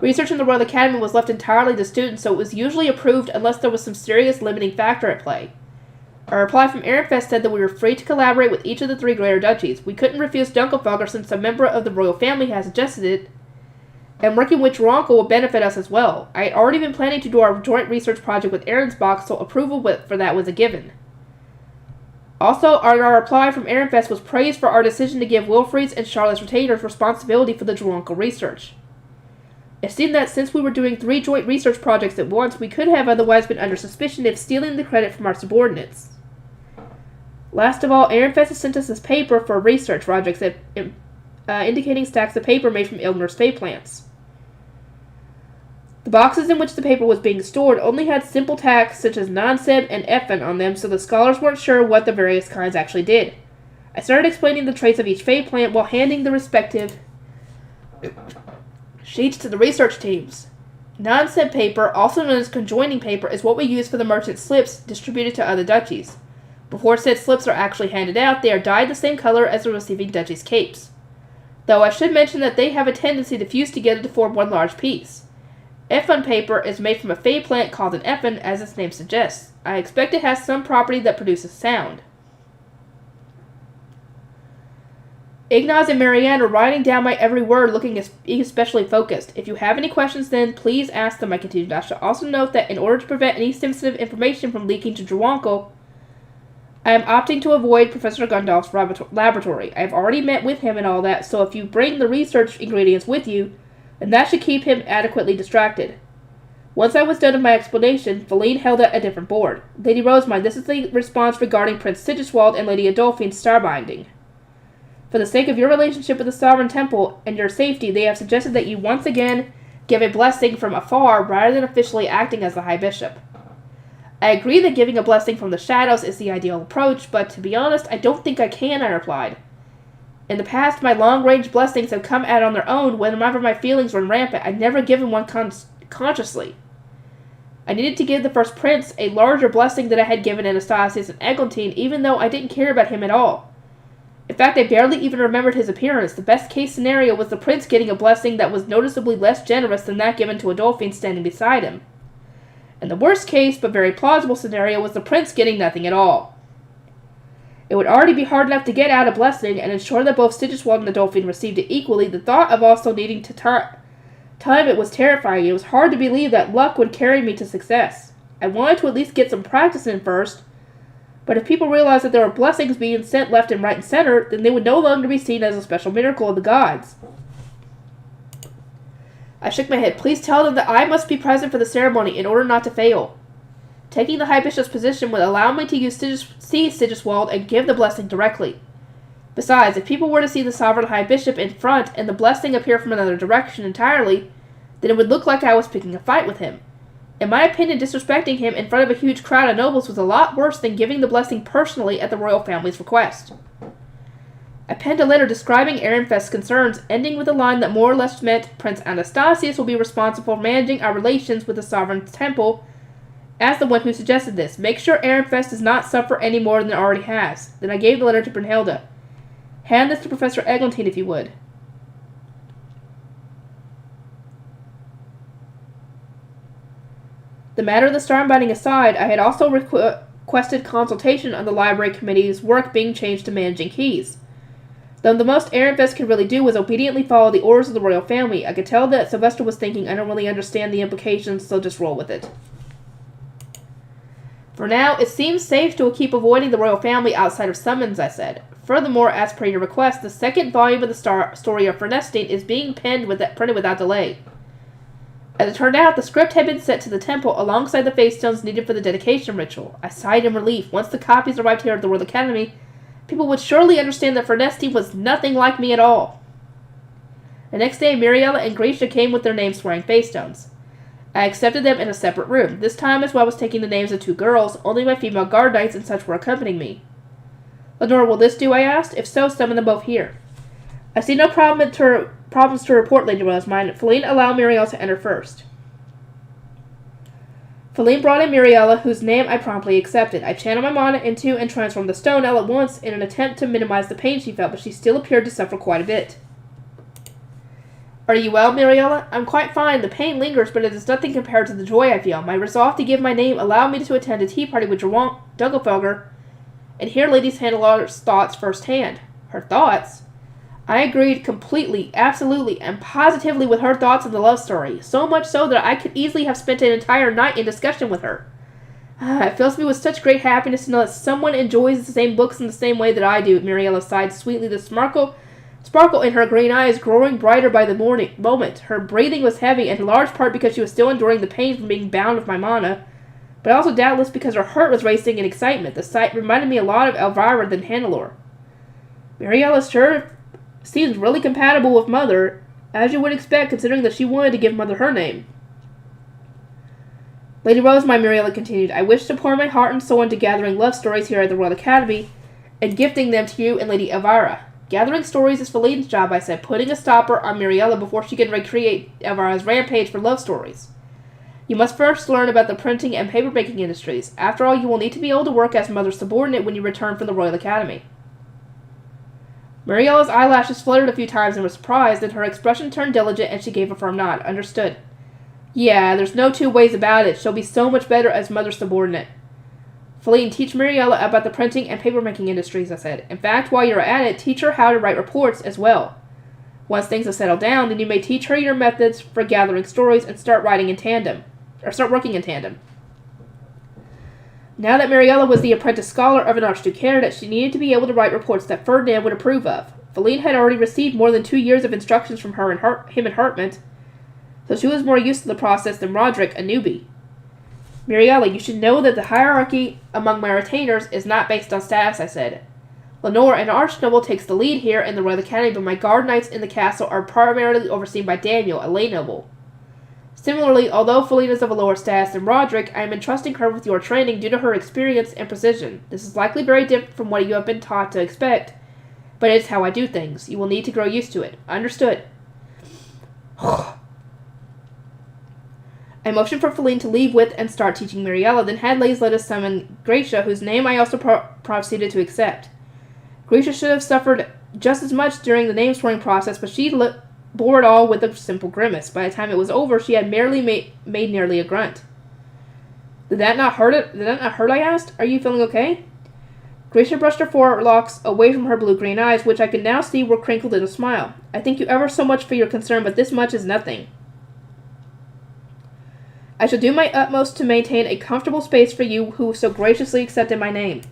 Research in the Royal Academy was left entirely to students, so it was usually approved unless there was some serious limiting factor at play. A reply from Ehrenfest said that we were free to collaborate with each of the 3 greater duchies. We couldn't refuse Dunkelfogger since a member of the royal family had suggested it, and working with Dronkel will benefit us as well. I had already been planning to do our joint research project with Arensbach, so approval for that was a given. Also, our reply from Ehrenfest was praised for our decision to give Wilfrid's and Charlotte's retainers responsibility for the Dronkel research. It seemed that since we were doing 3 joint research projects at once, we could have otherwise been under suspicion of stealing the credit from our subordinates. Last of all, Ehrenfest has sent us this paper for research, Roderick said, indicating stacks of paper made from Ilgner's fey plants. The boxes in which the paper was being stored only had simple tags such as non-seb and effen on them, so the scholars weren't sure what the various kinds actually did. I started explaining the traits of each fey plant while handing the respective sheets to the research teams. Non-seb paper, also known as conjoining paper, is what we use for the merchant slips distributed to other duchies. Before said slips are actually handed out, they are dyed the same color as the receiving duchy's capes. Though I should mention that they have a tendency to fuse together to form one large piece. Effen paper is made from a fey plant called an effen, as its name suggests. I expect it has some property that produces sound. Ignaz and Marianne are writing down my every word, looking especially focused. If you have any questions then, please ask them, I continued. I should also note that in order to prevent any sensitive information from leaking to Dronkel, I am opting to avoid Professor Gundolf's laboratory. I have already met with him and all that, so if you bring the research ingredients with you, then that should keep him adequately distracted. Once I was done with my explanation, Feline held out a different board. Lady Rosamund, this is the response regarding Prince Sigiswald and Lady Adolphine's starbinding. For the sake of your relationship with the Sovereign Temple and your safety, they have suggested that you once again give a blessing from afar rather than officially acting as the High Bishop. I agree that giving a blessing from the shadows is the ideal approach, but to be honest, I don't think I can, I replied. In the past, my long-range blessings have come out on their own whenever my feelings run rampant. I've never given one consciously. I needed to give the first prince a larger blessing than I had given Anastasius and Eglantine, even though I didn't care about him at all. In fact, I barely even remembered his appearance. The best-case scenario was the prince getting a blessing that was noticeably less generous than that given to Adolphine standing beside him. And the worst-case, but very plausible scenario was the prince getting nothing at all. It would already be hard enough to get out a blessing and ensure that both Sigiswald and Adolphine received it equally. The thought of also needing to time it was terrifying. It was hard to believe that luck would carry me to success. I wanted to at least get some practice in first, but if people realized that there were blessings being sent left and right and center, then they would no longer be seen as a special miracle of the gods. I shook my head. Please tell them that I must be present for the ceremony in order not to fail. Taking the High Bishop's position would allow me to see Sigiswald and give the blessing directly. Besides, if people were to see the Sovereign High Bishop in front and the blessing appear from another direction entirely, then it would look like I was picking a fight with him. In my opinion, disrespecting him in front of a huge crowd of nobles was a lot worse than giving the blessing personally at the royal family's request. I penned a letter describing Ehrenfest's concerns, ending with a line that more or less meant Prince Anastasius will be responsible for managing our relations with the Sovereign Temple as the one who suggested this. Make sure Ehrenfest does not suffer any more than it already has. Then I gave the letter to Brunhilde. Hand this to Professor Eglantine if you would. The matter of the starbinding aside, I had also requested consultation on the library committee's work being changed to managing keys. Though the most Ehrenfest could really do was obediently follow the orders of the royal family, I could tell that Sylvester was thinking, I don't really understand the implications, so just roll with it. For now, it seems safe to keep avoiding the royal family outside of summons, I said. Furthermore, as per your request, the second volume of the story of Fernestine is being printed without delay. As it turned out, the script had been sent to the temple alongside the face stones needed for the dedication ritual. I sighed in relief. Once the copies arrived here at the Royal Academy, people would surely understand that Fernestine was nothing like me at all. The next day, Muriela and Grisha came with their name-swearing face stones. I accepted them in a separate room. This time, as well, I was taking the names of 2 girls. Only my female guard knights and such were accompanying me. Lenore, will this do? I asked. If so, summon them both here. I see no problems to report, Lady Rosemine. Feline, allow Muriella to enter first. Feline brought in Muriella, whose name I promptly accepted. I channeled my mana into and transformed the stone all at once in an attempt to minimize the pain she felt, but she still appeared to suffer quite a bit. Are you well, Muriella? I'm quite fine. The pain lingers, but it is nothing compared to the joy I feel. My resolve to give my name allowed me to attend a tea party with Dunkelfelger and hear Lady Sandelot's thoughts firsthand. Her thoughts? I agreed completely, absolutely, and positively with her thoughts on the love story, so much so that I could easily have spent an entire night in discussion with her. It fills me with such great happiness to know that someone enjoys the same books in the same way that I do. Muriella sighed sweetly, the sparkle in her green eyes growing brighter by the moment. Her breathing was heavy, in large part because she was still enduring the pain from being bound with my mana, but also doubtless because her heart was racing in excitement. The sight reminded me a lot of Elvira than Hannelore. Muriella sure seems really compatible with Mother, as you would expect, considering that she wanted to give Mother her name. Lady Rosemine, Muriella continued, I wish to pour my heart and soul into gathering love stories here at the Royal Academy, and gifting them to you and Lady Elvira. Gathering stories is Feline's job, I said, putting a stopper on Muriella before she can recreate Elvira's rampage for love stories. You must first learn about the printing and papermaking industries. After all, you will need to be able to work as Mother's subordinate when you return from the Royal Academy. Muriella's eyelashes fluttered a few times and were surprised, then her expression turned diligent and she gave a firm nod. Understood. Yeah, there's no two ways about it. She'll be so much better as Mother's subordinate. Feline, teach Muriella about the printing and papermaking industries, I said. In fact, while you're at it, teach her how to write reports as well. Once things have settled down, then you may teach her your methods for gathering stories and start working in tandem. Now that Muriella was the apprentice scholar of an Archduke candidate, she needed to be able to write reports that Ferdinand would approve of. Feline had already received more than 2 years of instructions from her and him and Hartmut, so she was more used to the process than Roderick, a newbie. Muriella, you should know that the hierarchy among my retainers is not based on status, I said. Lenore, an archnoble, takes the lead here in the Royal Academy, but my guard knights in the castle are primarily overseen by Daniel, a lay noble. Similarly, although Feline is of a lower status than Roderick, I am entrusting her with your training due to her experience and precision. This is likely very different from what you have been taught to expect, but it's how I do things. You will need to grow used to it. Understood. I motioned for Feline to leave with and start teaching Muriella, then had Laysletta summon Gracia, whose name I also proceeded to accept. Gracia should have suffered just as much during the name-swearing process, but she bore it all with a simple grimace. By the time it was over, she had merely made nearly a grunt. Did that not hurt, I asked. Are you feeling okay? Gracia brushed her forelocks away from her blue-green eyes, which I could now see were crinkled in a smile. I thank you ever so much for your concern, but this much is nothing. I shall do my utmost to maintain a comfortable space for you who so graciously accepted my name.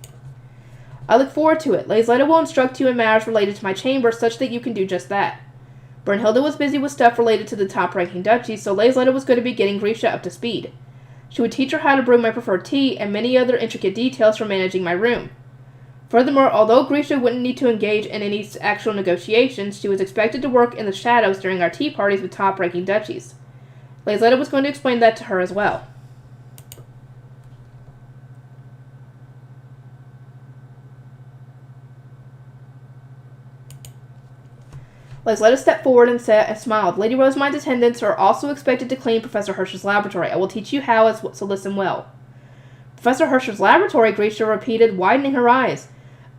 I look forward to it. Laysletta will instruct you in matters related to my chamber such that you can do just that. Brunhilde was busy with stuff related to the top-ranking duchy, so Laysletta was going to be getting Gracia up to speed. She would teach her how to brew my preferred tea and many other intricate details for managing my room. Furthermore, although Gracia wouldn't need to engage in any actual negotiations, she was expected to work in the shadows during our tea parties with top-ranking duchies. Laysletta was going to explain that to her as well. Laysletta stepped forward and smiled. Lady Rosemine's attendants are also expected to clean Professor Hirsch's laboratory. I will teach you how, so listen well. Professor Hirsch's laboratory, Gracia repeated, widening her eyes.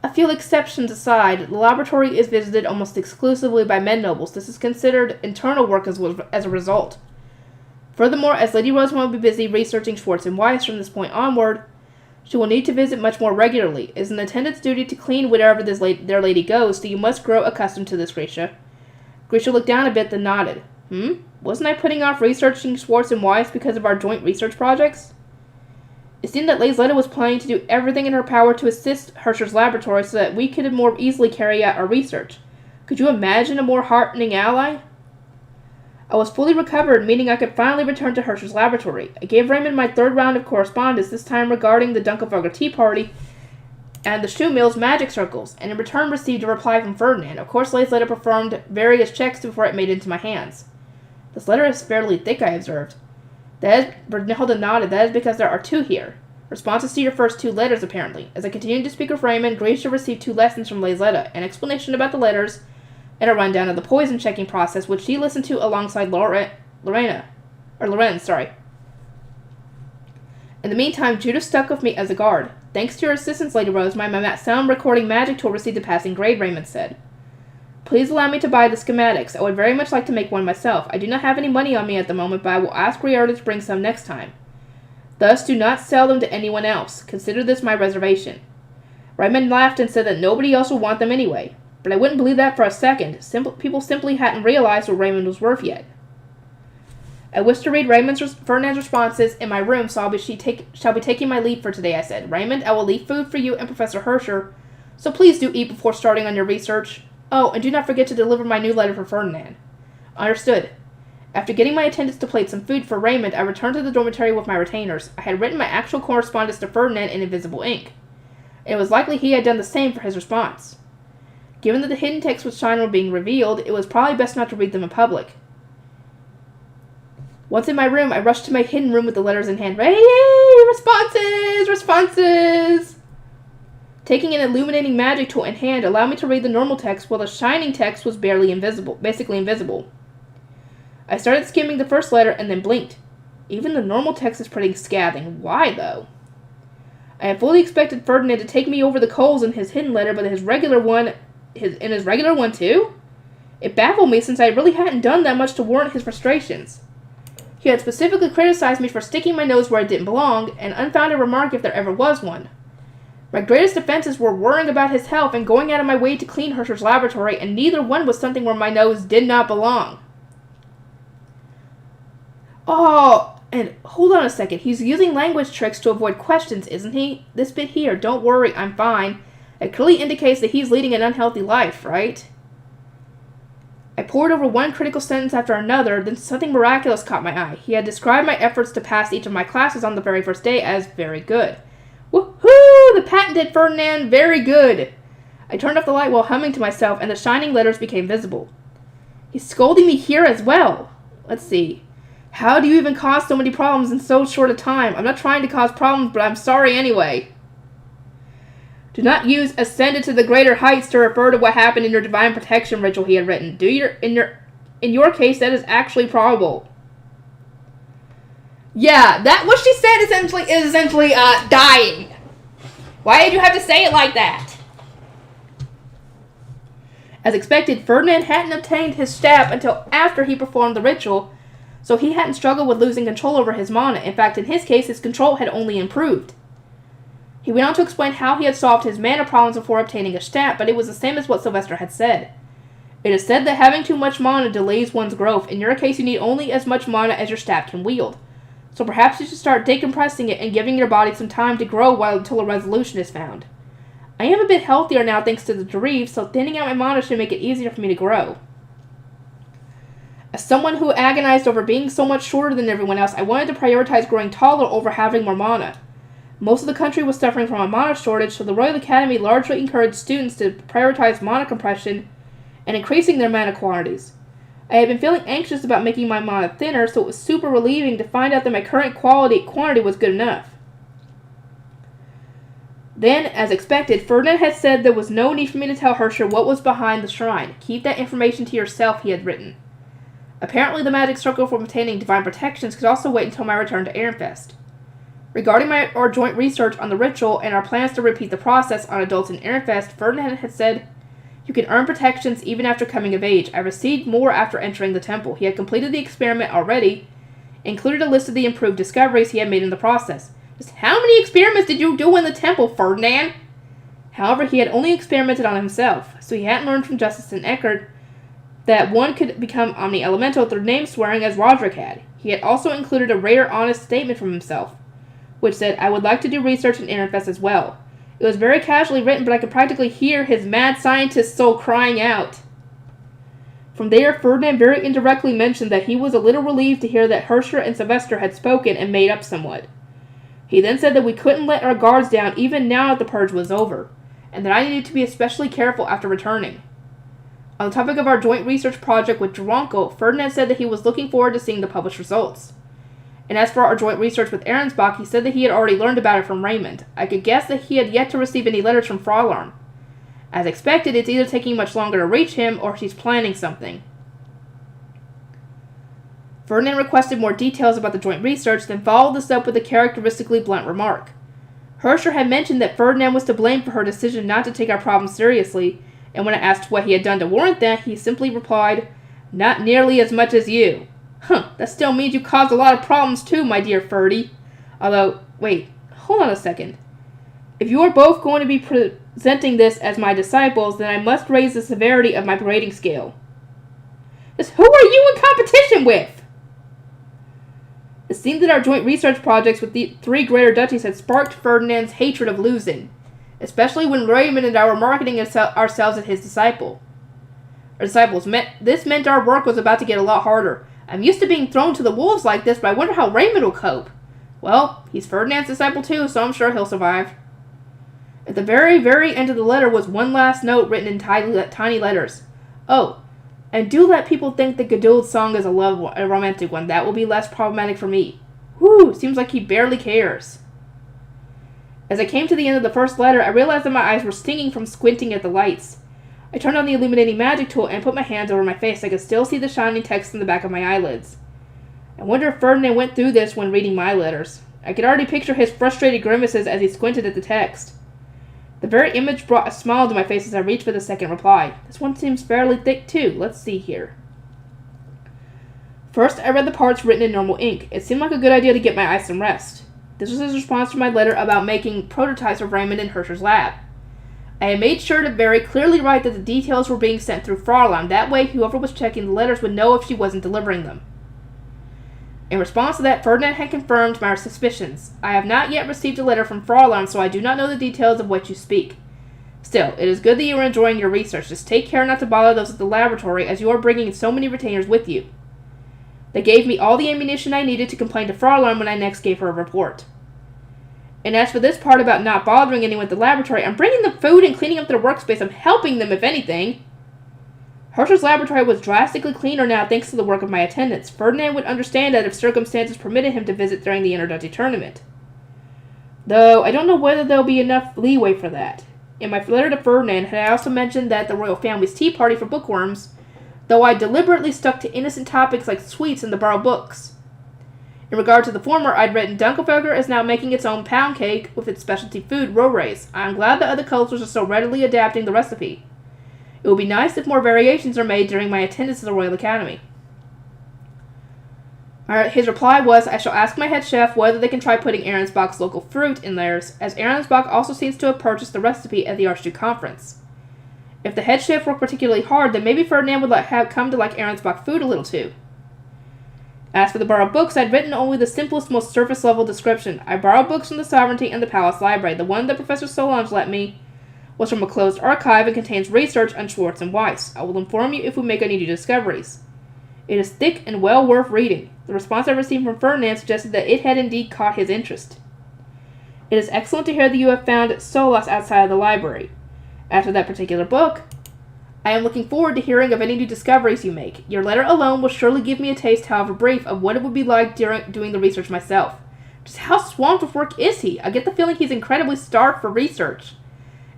A few exceptions aside, the laboratory is visited almost exclusively by men nobles. This is considered internal work as a result. Furthermore, as Lady Rosemont will be busy researching Schwartz and Weiss from this point onward, she will need to visit much more regularly. It is an attendant's duty to clean wherever their lady goes, so you must grow accustomed to this, Gracia. Gracia looked down a bit, then nodded. Wasn't I putting off researching Schwartz and Weiss because of our joint research projects? It seemed that Laysletta was planning to do everything in her power to assist Hirsch's laboratory so that we could more easily carry out our research. Could you imagine a more heartening ally? I was fully recovered, meaning I could finally return to Hirsch's laboratory. I gave Raymond my third round of correspondence, this time regarding the Dunkelfelger Tea Party and the Shoe Mill's magic circles, and in return received a reply from Ferdinand. Of course, Laysletta performed various checks before it made it into my hands. This letter is fairly thick, I observed. Brunhilde nodded. That is because there are 2 here. Responses to your first 2 letters, apparently. As I continued to speak with Raymond, Gracia received 2 lessons from Laysletta, an explanation about the letters, and a rundown of the poison checking process, which she listened to alongside Lorenz. In the meantime, Judith stuck with me as a guard. Thanks to your assistance, Lady Rose, my sound recording magic tool received a passing grade, Raymond said. Please allow me to buy the schematics. I would very much like to make one myself. I do not have any money on me at the moment, but I will ask Riarda to bring some next time. Thus, do not sell them to anyone else. Consider this my reservation. Raymond laughed and said that nobody else would want them anyway. But I wouldn't believe that for a second. People simply hadn't realized what Raymond was worth yet. I wish to read Ferdinand's responses in my room, so shall be taking my leave for today, I said. Raymond, I will leave food for you and Professor Herscher, so please do eat before starting on your research. Oh, and do not forget to deliver my new letter for Ferdinand. Understood. After getting my attendants to plate some food for Raymond, I returned to the dormitory with my retainers. I had written my actual correspondence to Ferdinand in invisible ink. It was likely he had done the same for his response. Given that the hidden texts with Shine were being revealed, it was probably best not to read them in public. Once in my room, I rushed to my hidden room with the letters in hand. Hey, responses! Taking an illuminating magic tool in hand allowed me to read the normal text, while the shining text was basically invisible. I started skimming the first letter and then blinked. Even the normal text is pretty scathing. Why, though? I had fully expected Ferdinand to take me over the coals in his hidden letter, but in his regular one too? It baffled me since I really hadn't done that much to warrant his frustrations. He had specifically criticized me for sticking my nose where it didn't belong, an unfounded remark if there ever was one. My greatest defenses were worrying about his health and going out of my way to clean Herscher's laboratory, and neither one was something where my nose did not belong. Oh, and hold on a second. He's using language tricks to avoid questions, isn't he? This bit here, don't worry, I'm fine. It clearly indicates that he's leading an unhealthy life, right? I pored over one critical sentence after another, then something miraculous caught my eye. He had described my efforts to pass each of my classes on the very first day as very good. Woohoo! The patented Ferdinand, very good! I turned off the light while humming to myself, and the shining letters became visible. He's scolding me here as well. Let's see. How do you even cause so many problems in so short a time? I'm not trying to cause problems, but I'm sorry anyway. Do not use ascended to the greater heights to refer to what happened in your divine protection ritual, he had written. In your case, that is actually probable. Yeah, what she said is essentially dying. Why did you have to say it like that? As expected, Ferdinand hadn't obtained his staff until after he performed the ritual, so he hadn't struggled with losing control over his mana. In fact, in his case, his control had only improved. He went on to explain how he had solved his mana problems before obtaining a stat, but it was the same as what Sylvester had said. It is said that having too much mana delays one's growth. In your case, you need only as much mana as your staff can wield. So perhaps you should start decompressing it and giving your body some time to grow until a resolution is found. I am a bit healthier now thanks to the Dereve, so thinning out my mana should make it easier for me to grow. As someone who agonized over being so much shorter than everyone else, I wanted to prioritize growing taller over having more mana. Most of the country was suffering from a mana shortage, so the Royal Academy largely encouraged students to prioritize mana compression and increasing their mana quantities. I had been feeling anxious about making my mana thinner, so it was super relieving to find out that my current quantity was good enough. Then, as expected, Ferdinand had said there was no need for me to tell Herscher what was behind the shrine. Keep that information to yourself, he had written. Apparently, the magic circle for obtaining divine protections could also wait until my return to Ehrenfest. Regarding our joint research on the ritual and our plans to repeat the process on adults in Ehrenfest, Ferdinand had said, "You can earn protections even after coming of age. I received more after entering the temple." He had completed the experiment already, included a list of the improved discoveries he had made in the process. Just how many experiments did you do in the temple, Ferdinand? However, he had only experimented on himself, so he hadn't learned from Justice and Eckert that one could become omni-elemental through name swearing as Roderick had. He had also included a rare, honest statement from himself, which said, "I would like to do research in Ehrenfest as well." It was very casually written, but I could practically hear his mad scientist soul crying out. From there, Ferdinand very indirectly mentioned that he was a little relieved to hear that Herscher and Sylvester had spoken and made up somewhat. He then said that we couldn't let our guards down even now that the purge was over, and that I needed to be especially careful after returning. On the topic of our joint research project with Dronko, Ferdinand said that he was looking forward to seeing the published results. And as for our joint research with Ahrensbach, he said that he had already learned about it from Raymond. I could guess that he had yet to receive any letters from Fraulein. As expected, it's either taking much longer to reach him, or she's planning something. Ferdinand requested more details about the joint research, then followed this up with a characteristically blunt remark. Herscher had mentioned that Ferdinand was to blame for her decision not to take our problem seriously, and when I asked what he had done to warrant that, he simply replied, "Not nearly as much as you." That still means you caused a lot of problems too, my dear Ferdy. Although, wait, hold on a second. If you are both going to be presenting this as my disciples, then I must raise the severity of my grading scale. Just who are you in competition with? It seemed that our joint research projects with the 3 greater duchies had sparked Ferdinand's hatred of losing, especially when Raymond and I were marketing ourselves as his disciples. This meant our work was about to get a lot harder. I'm used to being thrown to the wolves like this, but I wonder how Raymond will cope. Well, he's Ferdinand's disciple too, so I'm sure he'll survive. At the very, very end of the letter was one last note written in tiny letters. Oh, and do let people think the Geduld's song is a romantic one. That will be less problematic for me. Whew, seems like he barely cares. As I came to the end of the first letter, I realized that my eyes were stinging from squinting at the lights. I turned on the illuminating magic tool and put my hands over my face. I could still see the shining text in the back of my eyelids. I wonder if Ferdinand went through this when reading my letters. I could already picture his frustrated grimaces as he squinted at the text. The very image brought a smile to my face as I reached for the second reply. This one seems fairly thick too. Let's see here. First, I read the parts written in normal ink. It seemed like a good idea to get my eyes some rest. This was his response to my letter about making prototypes of Raymond in Herscher's lab. I had made sure to very clearly write that the details were being sent through Fraulein. That way, whoever was checking the letters would know if she wasn't delivering them. In response to that, Ferdinand had confirmed my suspicions. I have not yet received a letter from Fraulein, so I do not know the details of what you speak. Still, it is good that you are enjoying your research. Just take care not to bother those at the laboratory, as you are bringing so many retainers with you. They gave me all the ammunition I needed to complain to Fraulein when I next gave her a report. And as for this part about not bothering anyone at the laboratory, I'm bringing them food and cleaning up their workspace. I'm helping them, if anything. Herscher's laboratory was drastically cleaner now thanks to the work of my attendants. Ferdinand would understand that if circumstances permitted him to visit during the Interduchy tournament. Though, I don't know whether there will be enough leeway for that. In my letter to Ferdinand, I also mentioned that the royal family's tea party for bookworms, though I deliberately stuck to innocent topics like sweets and the borrowed books. In regard to the former, I'd written Dunkelfelder is now making its own pound cake with its specialty food, rorays. I am glad that other cultures are so readily adapting the recipe. It would be nice if more variations are made during my attendance at the Royal Academy. His reply was, I shall ask my head chef whether they can try putting Ahrensbach's local fruit in theirs, as Ahrensbach also seems to have purchased the recipe at the Archduke Conference. If the head chef worked particularly hard, then maybe Ferdinand would come to like Ahrensbach food a little too. As for the borrowed books, I'd written only the simplest, most surface-level description. I borrowed books from the Sovereignty and the Palace Library. The one that Professor Solange lent me was from a closed archive and contains research on Schwartz and Weiss. I will inform you if we make any new discoveries. It is thick and well worth reading. The response I received from Ferdinand suggested that it had indeed caught his interest. It is excellent to hear that you have found solace outside of the library. As for that particular book, I am looking forward to hearing of any new discoveries you make. Your letter alone will surely give me a taste, however brief, of what it would be like doing the research myself. Just how swamped with work is he? I get the feeling he's incredibly starved for research.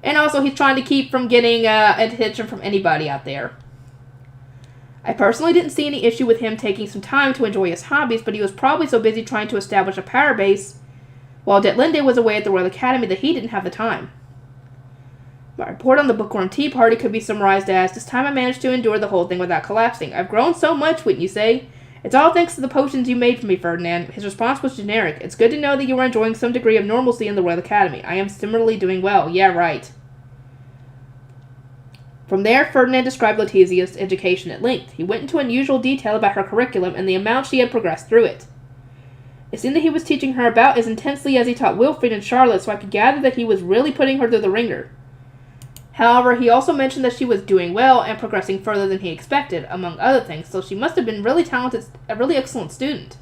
And also, he's trying to keep from getting attention from anybody out there. I personally didn't see any issue with him taking some time to enjoy his hobbies, but he was probably so busy trying to establish a power base while Detlinde was away at the Royal Academy that he didn't have the time. My report on the Bookworm Tea Party could be summarized as, this time I managed to endure the whole thing without collapsing. I've grown so much, wouldn't you say? It's all thanks to the potions you made for me, Ferdinand. His response was generic. It's good to know that you are enjoying some degree of normalcy in the Royal Academy. I am similarly doing well. Yeah, right. From there, Ferdinand described Letizia's education at length. He went into unusual detail about her curriculum and the amount she had progressed through it. It seemed that he was teaching her about as intensely as he taught Wilfrid and Charlotte, so I could gather that he was really putting her through the ringer. However, he also mentioned that she was doing well and progressing further than he expected, among other things, so she must have been really talented, a really excellent student.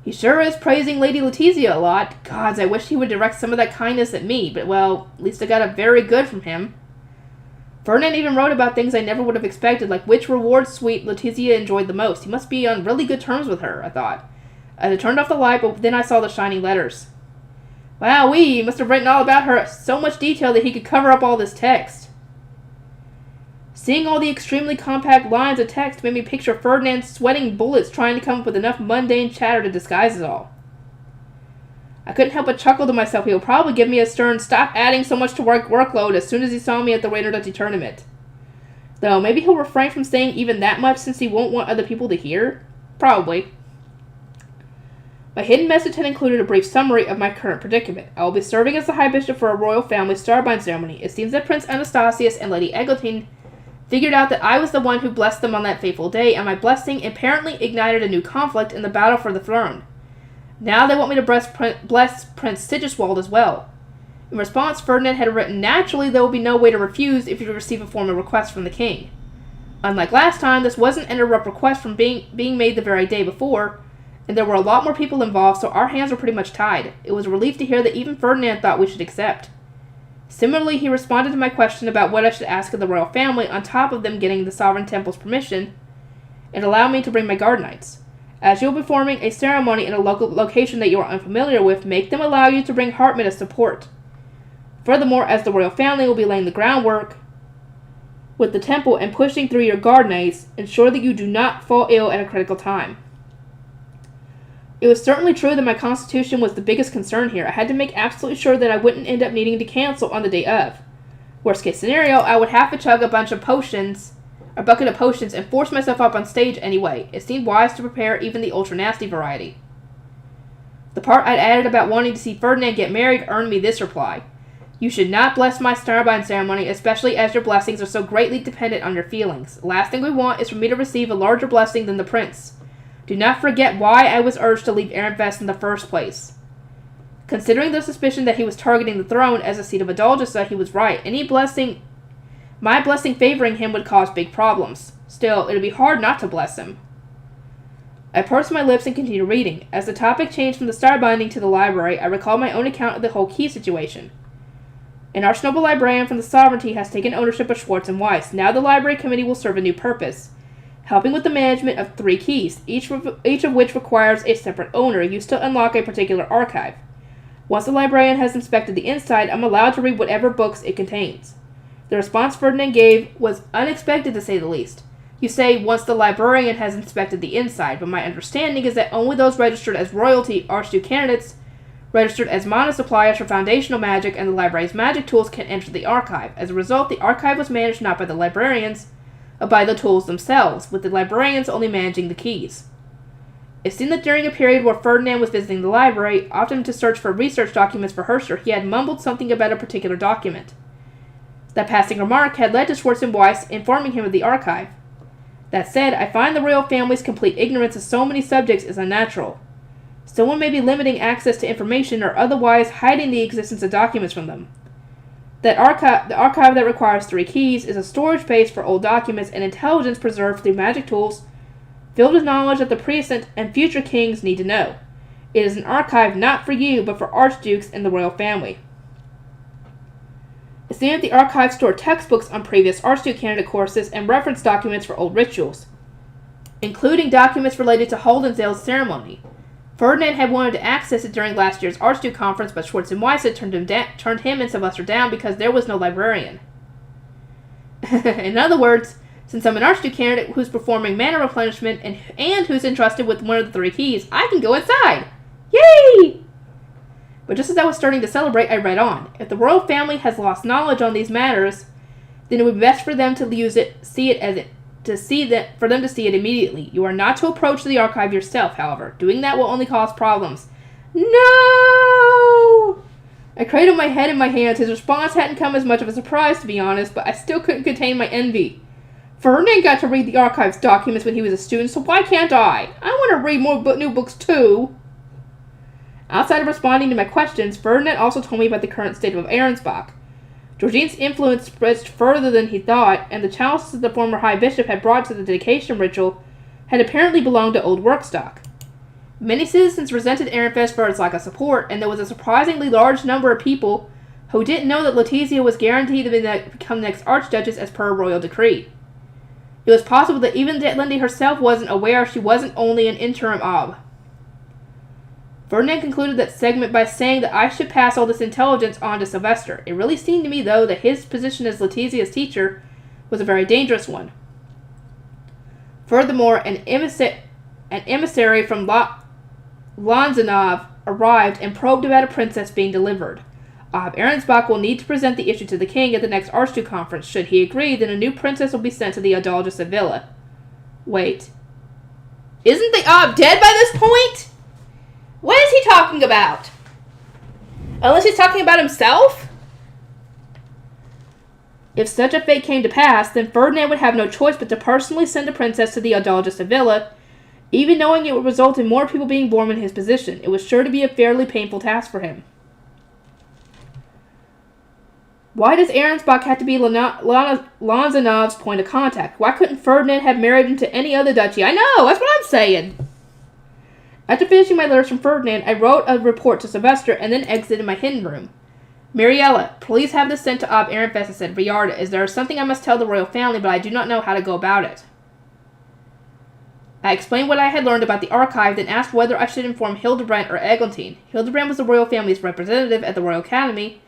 He sure is praising Lady Letizia a lot. Gods, I wish he would direct some of that kindness at me, but well, at least I got it very good from him. Ferdinand even wrote about things I never would have expected, like which reward suite Letizia enjoyed the most. He must be on really good terms with her, I thought. As I turned off the light, but then I saw the shining letters. Wowee, he must have written all about her so much detail that he could cover up all this text. Seeing all the extremely compact lines of text made me picture Ferdinand sweating bullets trying to come up with enough mundane chatter to disguise it all. I couldn't help but chuckle to myself. He will probably give me a stern stop adding so much to workload as soon as he saw me at the Raider Dutty tournament. Though maybe he'll refrain from saying even that much since he won't want other people to hear. Probably. My hidden message had included a brief summary of my current predicament. I will be serving as the High Bishop for a royal family starbind ceremony. It seems that Prince Anastasius and Lady Eglantine figured out that I was the one who blessed them on that fateful day, and my blessing apparently ignited a new conflict in the battle for the throne. Now they want me to bless Prince Sigiswald as well. In response, Ferdinand had written, naturally there will be no way to refuse if you receive a formal request from the king. Unlike last time, this wasn't an interrupt request from being made the very day before, and there were a lot more people involved, so our hands were pretty much tied. It was a relief to hear that even Ferdinand thought we should accept. Similarly, he responded to my question about what I should ask of the royal family, on top of them getting the Sovereign Temple's permission, and allowed me to bring my guard knights. As you will be performing a ceremony in a local location that you are unfamiliar with, make them allow you to bring Hartman as support. Furthermore, as the royal family will be laying the groundwork with the temple and pushing through your guard knights, ensure that you do not fall ill at a critical time. It was certainly true that my constitution was the biggest concern here. I had to make absolutely sure that I wouldn't end up needing to cancel on the day of. Worst case scenario, I would have to chug a bucket of potions, and force myself up on stage anyway. It seemed wise to prepare even the ultra nasty variety. The part I'd added about wanting to see Ferdinand get married earned me this reply. You should not bless my starbind ceremony, especially as your blessings are so greatly dependent on your feelings. The last thing we want is for me to receive a larger blessing than the prince. Do not forget why I was urged to leave Ehrenfest in the first place. Considering the suspicion that he was targeting the throne as a seat of Adalgisa, he was right. My blessing favoring him would cause big problems. Still, it would be hard not to bless him. I pursed my lips and continued reading. As the topic changed from the starbinding to the library, I recalled my own account of the whole key situation. An archnoble librarian from the sovereignty has taken ownership of Schwartz and Weiss. Now the library committee will serve a new purpose, helping with the management of 3 keys, each of which requires a separate owner used to unlock a particular archive. Once the librarian has inspected the inside, I'm allowed to read whatever books it contains. The response Ferdinand gave was unexpected, to say the least. You say, once the librarian has inspected the inside, but my understanding is that only those registered as royalty Archduke candidates, registered as mana suppliers for foundational magic and the library's magic tools can enter the archive. As a result, the archive was managed not by the librarians, but by the tools themselves, with the librarians only managing the keys. It seemed that during a period where Ferdinand was visiting the library, often to search for research documents for Herrscher, he had mumbled something about a particular document. That passing remark had led to Schwartz and Weiss informing him of the archive. That said, I find the royal family's complete ignorance of so many subjects is unnatural. Someone may be limiting access to information or otherwise hiding the existence of documents from them. The archive that requires 3 keys is a storage space for old documents and intelligence preserved through magic tools filled with knowledge that the present and future kings need to know. It is an archive not for you, but for archdukes and the royal family. It seemed that the archive stored textbooks on previous archduke candidate courses and reference documents for old rituals, including documents related to Holdensdale's ceremony. Ferdinand had wanted to access it during last year's Archduke conference, but Schwartz and Weiss had turned him and Sylvester down because there was no librarian. In other words, since I'm an Archduke candidate who's performing mana replenishment and who's entrusted with one of the 3 keys, I can go inside! Yay! But just as I was starting to celebrate, I read on. If the royal family has lost knowledge on these matters, then it would be best for them to for them to see it immediately. You are not to approach the archive yourself, however. Doing that will only cause problems. No! I cradled my head in my hands. His response hadn't come as much of a surprise, to be honest, but I still couldn't contain my envy. Ferdinand got to read the archive's documents when he was a student, so why can't I? I want to read more new books, too. Outside of responding to my questions, Ferdinand also told me about the current state of Arensbach. Georgine's influence stretched further than he thought, and the chalices the former High Bishop had brought to the dedication ritual had apparently belonged to old workstock. Many citizens resented Ehrenfest for its lack of support, and there was a surprisingly large number of people who didn't know that Letizia was guaranteed to become the next Archduchess as per royal decree. It was possible that even Lindy herself wasn't aware she wasn't only an interim ob. Ferdinand concluded that segment by saying that I should pass all this intelligence on to Sylvester. It really seemed to me, though, that his position as Letizia's teacher was a very dangerous one. Furthermore, an emissary from Lanzanov arrived and probed about a princess being delivered. Ahrensbach will need to present the issue to the king at the next Archduke conference. Should he agree, then a new princess will be sent to the Adalja Sevilla. Wait. Isn't the dead by this point? What is he talking about? Unless he's talking about himself? If such a fate came to pass, then Ferdinand would have no choice but to personally send a princess to the Adalja Sevilla, even knowing it would result in more people being born in his position. It was sure to be a fairly painful task for him. Why does Ahrensbach have to be Lanzanov's point of contact? Why couldn't Ferdinand have married into any other duchy? I know, that's what I'm saying. After finishing my letters from Ferdinand, I wrote a report to Sylvester and then exited my hidden room. Mariella, please have this sent to Ob Ehrenfest, said Riarda, as there is something I must tell the royal family, but I do not know how to go about it. I explained what I had learned about the archive, then asked whether I should inform Hildebrand or Eglantine. Hildebrand was the royal family's representative at the Royal Academy,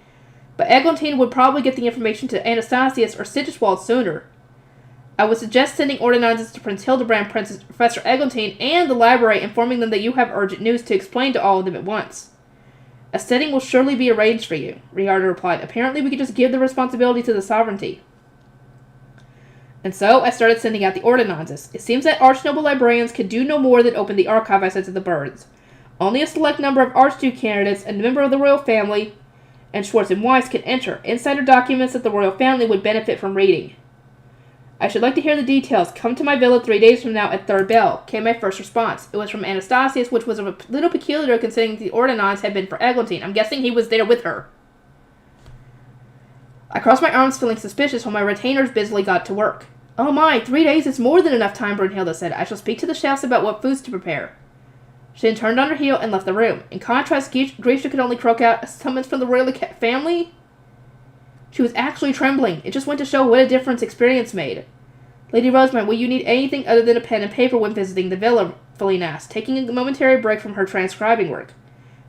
but Eglantine would probably get the information to Anastasius or Sigiswald sooner. I would suggest sending ordinances to Prince Hildebrand, Professor Eglantine, and the library, informing them that you have urgent news to explain to all of them at once. A setting will surely be arranged for you, Riarda replied. Apparently we could just give the responsibility to the sovereignty. And so I started sending out the ordinances. It seems that archnoble librarians could do no more than open the archive, I said to the birds. Only a select number of archduke candidates and a member of the royal family and Schwartz and Weiss can enter. Insider documents that the royal family would benefit from reading. I should like to hear the details. Come to my villa 3 days from now at third bell, came my first response. It was from Anastasius, which was a little peculiar considering the ordinance had been for Eglantine. I'm guessing he was there with her. I crossed my arms feeling suspicious while my retainers busily got to work. Oh my, 3 days is more than enough time, Brunhilde said. I shall speak to the chefs about what foods to prepare. She then turned on her heel and left the room. In contrast, Grisha could only croak out a summons from the royal family. She was actually trembling. It just went to show what a difference experience made. Lady Rosamund, will you need anything other than a pen and paper when visiting the villa? Feline asked, taking a momentary break from her transcribing work.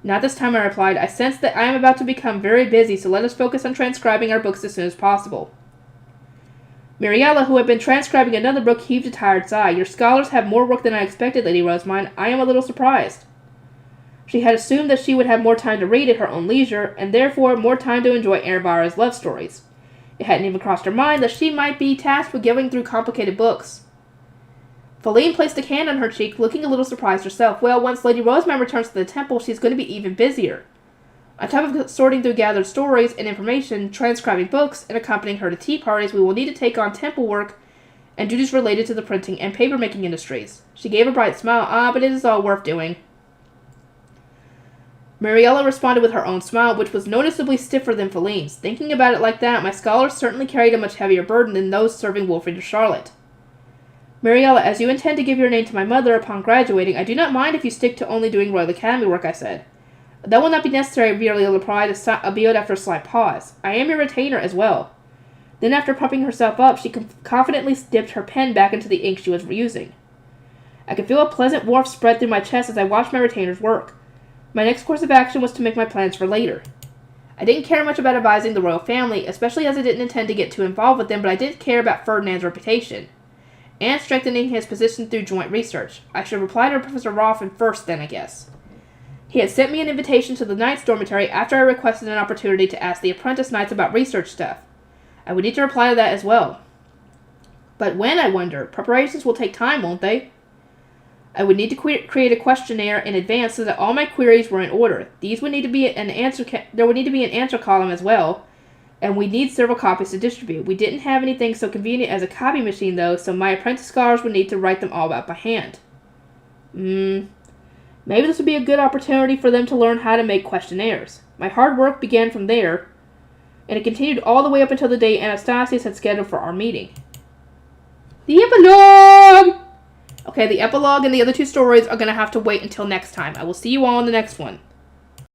Not this time, I replied. I sense that I am about to become very busy, so let us focus on transcribing our books as soon as possible. Mariella, who had been transcribing another book, heaved a tired sigh. Your scholars have more work than I expected, Lady Rosamund. I am a little surprised. She had assumed that she would have more time to read at her own leisure, and therefore more time to enjoy Ervara's love stories. It hadn't even crossed her mind that she might be tasked with going through complicated books. Feline placed a hand on her cheek, looking a little surprised herself. Well, once Lady Rosamund returns to the temple, she's going to be even busier. On top of sorting through gathered stories and information, transcribing books, and accompanying her to tea parties, we will need to take on temple work and duties related to the printing and paper-making industries. She gave a bright smile. But it is all worth doing. Mariella responded with her own smile, which was noticeably stiffer than Feline's. Thinking about it like that, my scholars certainly carried a much heavier burden than those serving Wilfrid or Charlotte. Mariella, as you intend to give your name to my mother upon graduating, I do not mind if you stick to only doing Royal Academy work, I said. That will not be necessary, Mariella replied, after a slight pause. I am your retainer as well. Then, after pumping herself up, she confidently dipped her pen back into the ink she was using. I could feel a pleasant warmth spread through my chest as I watched my retainers work. My next course of action was to make my plans for later. I didn't care much about advising the royal family, especially as I didn't intend to get too involved with them, but I did care about Ferdinand's reputation, and strengthening his position through joint research. I should reply to Professor Roffin first then, I guess. He had sent me an invitation to the Knights' dormitory after I requested an opportunity to ask the apprentice knights about research stuff. I would need to reply to that as well. But when, I wonder? Preparations will take time, won't they? I would need to create a questionnaire in advance so that all my queries were in order. These would need to be an answer. There would need to be an answer column as well, and we'd need several copies to distribute. We didn't have anything so convenient as a copy machine, though, so my apprentice scholars would need to write them all out by hand. Maybe this would be a good opportunity for them to learn how to make questionnaires. My hard work began from there, and it continued all the way up until the day Anastasius had scheduled for our meeting. The epilogue! Okay, the epilogue and the other two stories are going to have to wait until next time. I will see you all in the next one.